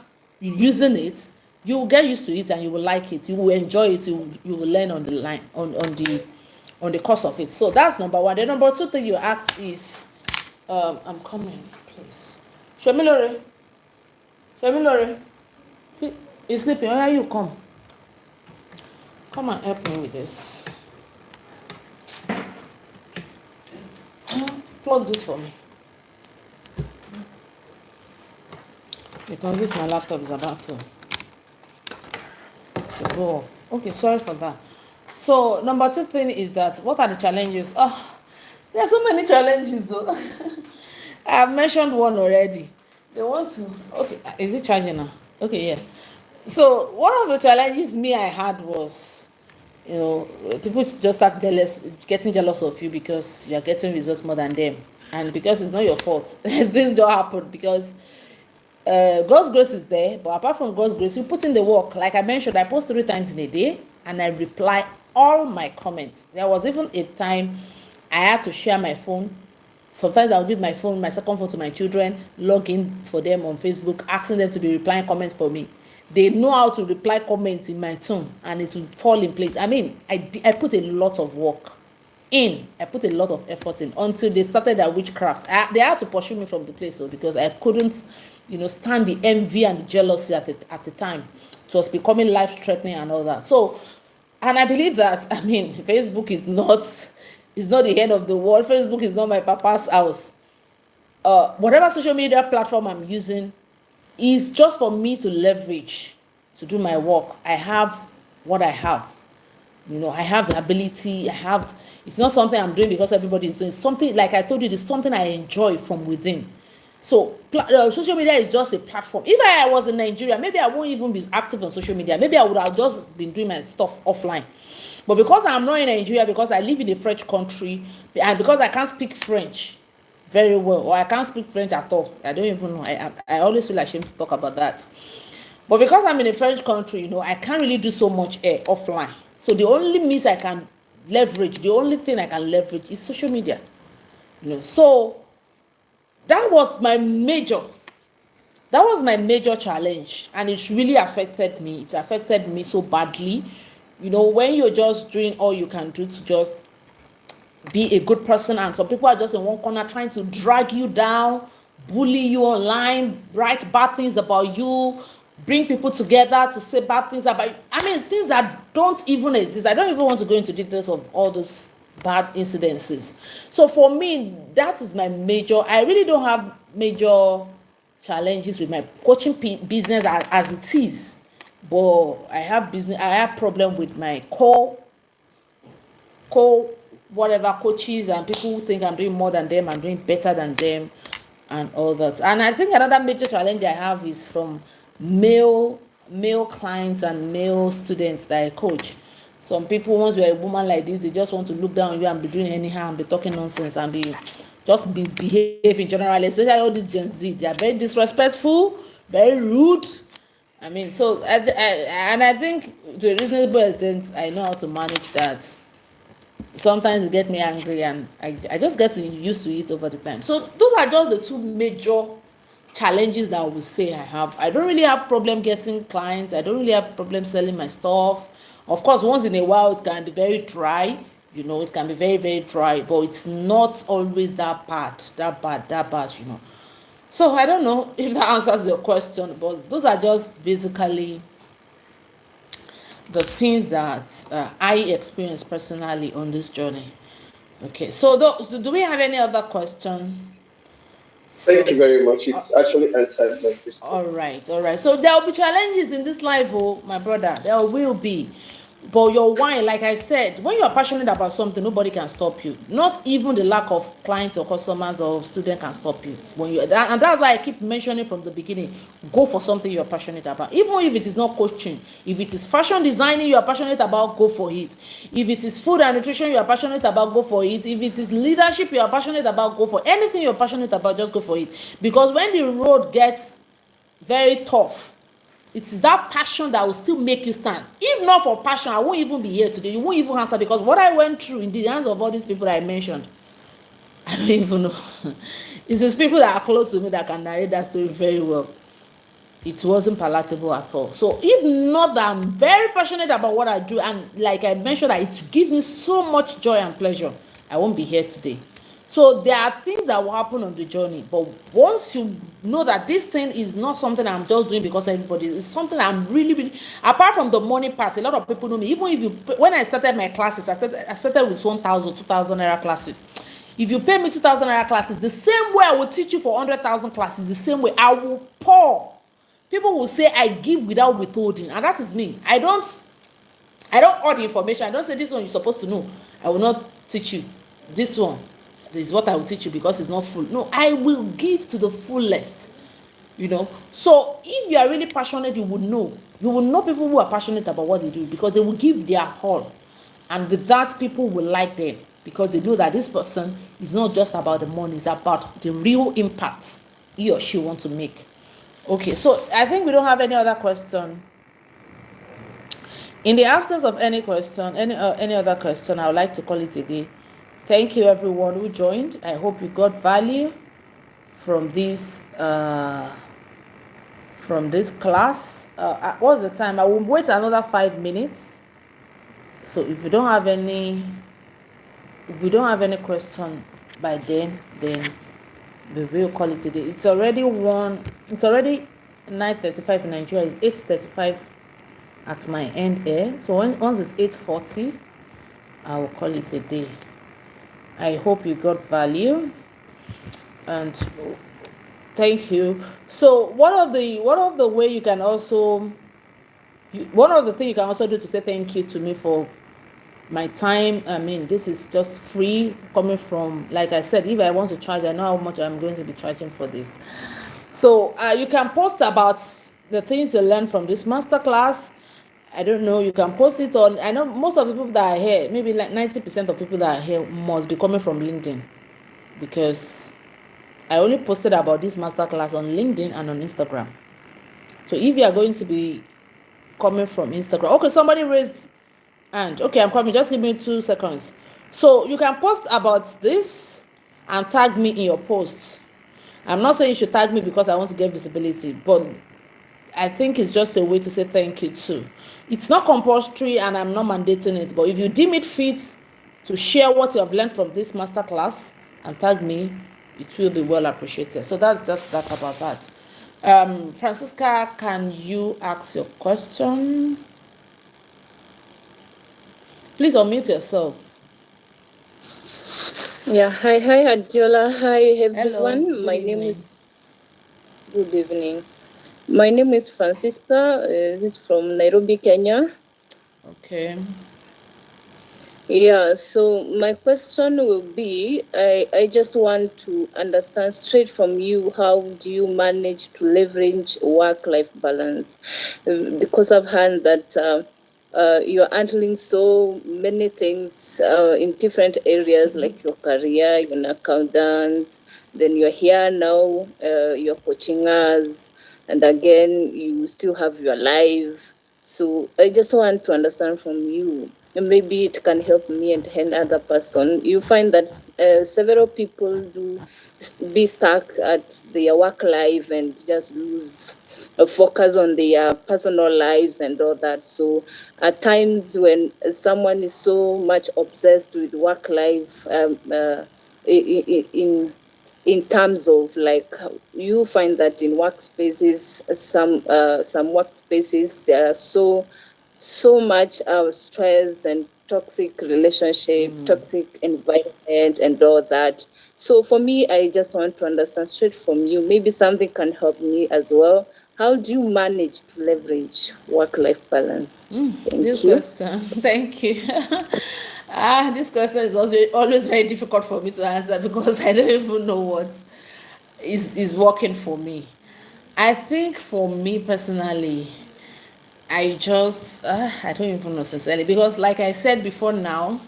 using it, you will get used to it and you will like it, you will enjoy it, you will learn on the line, on the course of it. So that's number one. The number two thing you asked is, I'm coming, please. Shemilore, you're sleeping. Where are you? Come and help me with this. Plug this for me, because my laptop is about to go off. Okay, sorry for that. So number two thing is that, what are the challenges? There are so many challenges though. I have mentioned one already. They want to, okay, is it charging now? Okay, yeah. So one of the challenges I had was, people just start getting jealous of you because you are getting results more than them, and because it's not your fault. Things don't happen because God's grace is there, but apart from God's grace, you put in the work. Like I mentioned, I post 3 times in a day and I reply all my comments. There was even a time I had to share my phone. Sometimes I'll give my second phone to my children, log in for them on Facebook, asking them to be replying comments for me. They know how to reply comments in my tone and it will fall in place. I mean, I put a lot of work in. I put a lot of effort in until they started their witchcraft. They had to pursue me from the place because I couldn't, stand the envy and the jealousy at the time. It was becoming life-threatening and all that. So, and I believe that, Facebook is not the end of the world. Facebook is not my papa's house. Whatever social media platform I'm using is just for me to leverage to do my work. I have what I have. I have the ability. It's not something I'm doing because everybody is doing. Something, like I told you, it's something I enjoy from within. So social media is just a platform. If I was in Nigeria, maybe I won't even be active on social media. Maybe I would have just been doing my stuff offline. But because I'm not in Nigeria, because I live in a French country, and because I can't speak French very well, or I can't speak French at all, I don't even know. I always feel ashamed to talk about that. But because I'm in a French country, I can't really do so much offline. So the only means I can leverage, the only thing I can leverage is social media. So that was my major challenge, and it really affected me. It affected me so badly. When you're just doing all you can do to just be a good person, and some people are just in one corner trying to drag you down, bully you online, write bad things about you, bring people together to say bad things about you. I mean, things that don't even exist. I don't even want to go into details of all those bad incidences. So for me, that is my major. I really don't have major challenges with my coaching business as it is, but I have problem with my core whatever coaches and people who think I'm doing more than them, I'm doing better than them, and all that. And I think another major challenge I have is from male clients and male students that I coach. Some people, once you're a woman like this, they just want to look down on you and be doing anyhow and be talking nonsense and be just misbehaving generally, especially all these Gen Z. They are very disrespectful, very rude. I mean, so I think to a reasonable extent, I know how to manage that. Sometimes it get me angry, and I just get used to it over the time. So those are just the two major challenges that I would say I have. I don't really have problem getting clients. I don't really have problem selling my stuff. Of course, once in a while it can be very dry, it can be very, very dry, but it's not always that bad, So I don't know if that answers your question, but those are just basically the things that I experienced personally on this journey. Okay, so do we have any other question? Thank you very much. It's actually answered my question. All right. So there will be challenges in this life, my brother. There will be. But your why, like I said, when you are passionate about something, nobody can stop you. Not even the lack of clients or customers or students can stop you. And that's why I keep mentioning from the beginning, go for something you are passionate about. Even if it is not coaching, if it is fashion designing you are passionate about, go for it. If it is food and nutrition you are passionate about, go for it. If it is leadership you are passionate about, go for it. Anything you're passionate about, just go for it. Because when the road gets very tough, it is that passion that will still make you stand. If not for passion, I won't even be here today. You won't even answer, because what I went through in the hands of all these people that I mentioned, I don't even know. It's just people that are close to me that can narrate that story very well. It wasn't palatable at all. So if not that I'm very passionate about what I do, and like I mentioned, that it gives me so much joy and pleasure, I won't be here today. So there are things that will happen on the journey, but once you know that this thing is not something I'm just doing because everybody, it's something I'm really, really, apart from the money part, a lot of people know me. Even if when I started my classes, I started with 1,000, 2,000 naira classes. If you pay me 2,000 naira classes, the same way I will teach you for 100,000 classes, the same way I will pour. People will say I give without withholding, and that is me. I don't hold the information. I don't say this one you're supposed to know. I will not teach you this one. This is what I will teach you because it's not full. No, I will give to the fullest. So if you are really passionate, you will know people who are passionate about what they do, because they will give their all, and with that, people will like them because they know that this person is not just about the money, it's about the real impact he or she wants to make. Okay, so I think we don't have any other question. In the absence of any question, any other question, I would like to call it a day. Thank you everyone who joined. I hope you got value from this class. What's the time? I will wait another 5 minutes. So if we don't have any question by then we will call it a day. It's already 9:35 in Nigeria. It's 8:35 at my end here. So once it's 8:40, I will call it a day. I hope you got value, and thank you. So one of the things you can also do to say thank you to me for my time. I mean, this is just free, coming from, like I said, if I want to charge, I know how much I'm going to be charging for this. So you can post about the things you learned from this masterclass. I don't know, you can post it on, I know most of the people that are here, maybe like 90% of people that are here must be coming from LinkedIn, because I only posted about this masterclass on LinkedIn and on Instagram. So if you are going to be coming from Instagram, okay, somebody raised hand. Okay, I'm coming, just give me 2 seconds. So you can post about this and tag me in your posts. I'm not saying you should tag me because I want to get visibility, but I think it's just a way to say thank you too. It's not compulsory and I'm not mandating it, but if you deem it fit to share what you have learned from this masterclass and tag me, it will be well appreciated. So that's just that about that. Francisca, can you ask your question? Please unmute yourself. Yeah, hi, Adiola. Hi, Hello, everyone. good My name is evening. Good evening. My name is Francisca. This is from Nairobi, Kenya. Okay. Yeah, so my question will be I just want to understand straight from you, how do you manage to leverage work-life balance? Because I've heard that you're handling so many things in different areas, like your career, you're an accountant, then you're here now, you're coaching us, and again, you still have your life. So I just want to understand from you, and maybe it can help me and another person. You find that several people do be stuck at their work life and just lose a focus on their personal lives and all that. So at times when someone is so much obsessed with work life, in terms of like, you find that in workspaces, some workspaces, there are so much stress and toxic relationship, toxic environment, and all that. So for me, I just want to understand straight from you. Maybe something can help me as well. How do you manage to leverage work-life balance? This Thank you. question, thank you. This question is also always very difficult for me to answer because I don't even know what is working for me. I think for me personally, I don't even know sincerely, because like I said before now,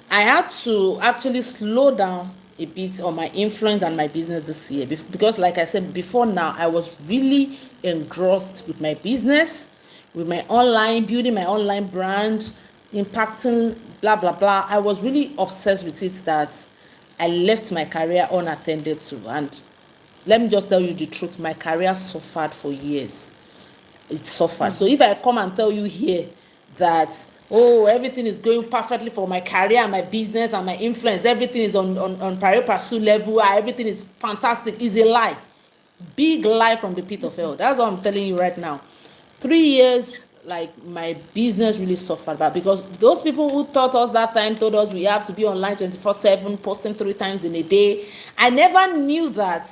I had to actually slow down a bit on my influence and my business this year, because like I said before now, I was really engrossed with my business, with my online, building my online brand, impacting, blah blah blah. I was really obsessed with it that I left my career unattended to. And let me just tell you the truth, my career suffered for years. It suffered. So if I come and tell you here that, oh, everything is going perfectly for my career and my business and my influence, everything is on pari passu level, everything is fantastic, is a lie. Big lie from the pit of hell. That's what I'm telling you right now. 3 years, like, my business really suffered, but because those people who taught us that time told us we have to be online 24/7, posting 3 times in a day. I never knew that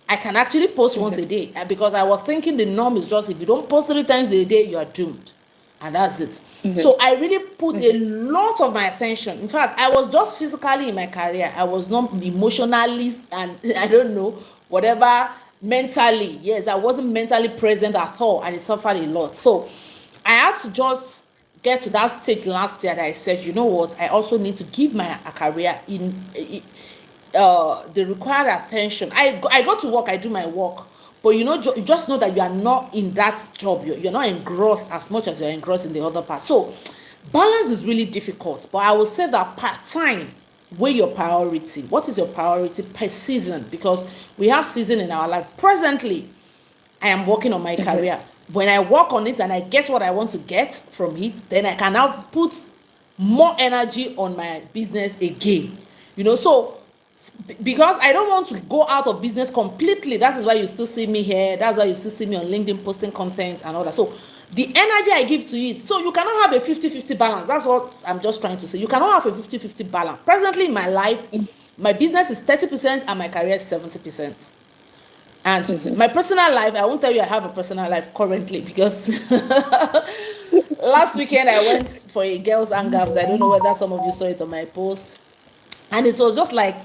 I can actually post once a day, because I was thinking the norm is just, if you don't post 3 times a day, you are doomed, and that's it. So I really put a lot of my attention. In fact, I was just physically in my career. I was not emotionally, and I don't know, whatever, mentally. Yes, I wasn't mentally present at all, and it suffered a lot. So I had to just get to that stage last year that I said, you know what, I also need to give my career in the required attention. I go to work, I do my work, but you just know that you are not in that job. You're not engrossed as much as you're engrossed in the other part. So balance is really difficult, but I will say that part-time, weigh your priority. What is your priority per season? Because we have season in our life. Presently, I am working on my career. When I work on it and I get what I want to get from it, then I can now put more energy on my business again. So because I don't want to go out of business completely. That is why you still see me here. That's why you still see me on LinkedIn posting content and all that. So the energy I give to it, so you cannot have a 50-50 balance. That's what I'm just trying to say. You cannot have a 50-50 balance. Presently in my life, my business is 30% and my career is 70%. And my personal life, I won't tell you I have a personal life currently, because last weekend I went for a girls' hangout. I don't know whether some of you saw it on my post. And it was just like,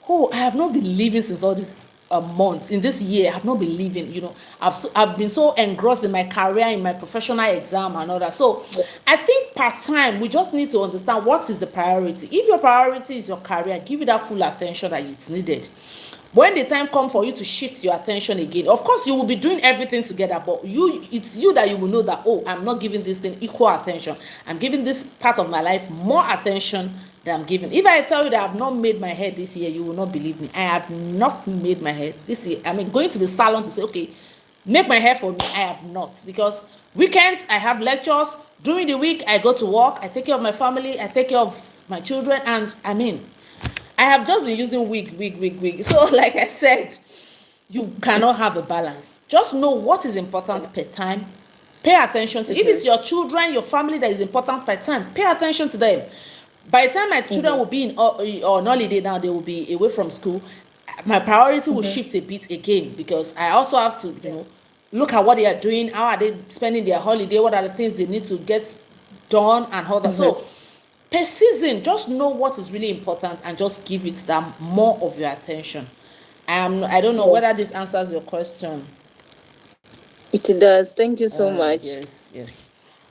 oh, I have not been living since all these months. In this year, I have not been living. I've been so engrossed in my career, in my professional exam and all that. So I think part-time, we just need to understand what is the priority. If your priority is your career, give it that full attention that it's needed. When the time comes for you to shift your attention again, of course you will be doing everything together, but it's you that you will know that, oh, I'm not giving this thing equal attention. I'm giving this part of my life more attention than I'm giving. If I tell you that I've not made my hair this year, you will not believe me. I have not made my hair this year. I mean, going to the salon to say, okay, make my hair for me, I have not. Because weekends I have lectures. During the week I go to work, I take care of my family, I take care of my children, and I have just been using wig. So like I said, you cannot have a balance. Just know what is important per time. Pay attention to. If it's your children, your family that is important per time, pay attention to them. By the time my children will be on holiday now, they will be away from school. My priority will shift a bit again, because I also have to, look at what they are doing. How are they spending their holiday? What are the things they need to get done and all that? So per season, just know what is really important and just give it that more of your attention. I don't know whether this answers your question. It does. Thank you so much. Yes.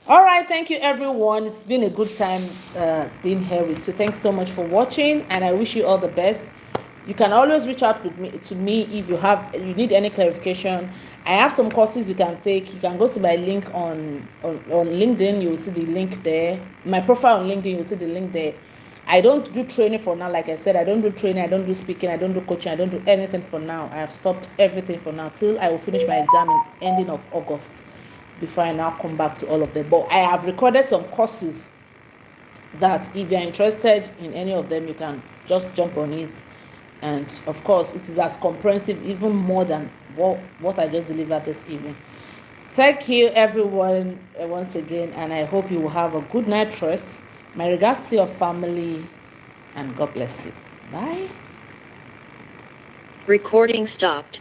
All right, thank you everyone. It's been a good time being here with you. Thanks so much for watching, and I wish you all the best. You can always reach out to me if you need any clarification. I have some courses you can take. You can go to my link on LinkedIn. You will see the link there. My profile on LinkedIn, you'll see the link there. I don't do training for now. Like I said, I don't do training, I don't do speaking, I don't do coaching, I don't do anything for now. I have stopped everything for now till I will finish my exam in ending of August, before I now come back to all of them. But I have recorded some courses that if you're interested in any of them, you can just jump on it. And of course, it is as comprehensive, even more than what I just delivered this evening. Thank you everyone once again, and I hope you will have a good night rest. My regards to your family, and God bless you. Bye. Recording stopped.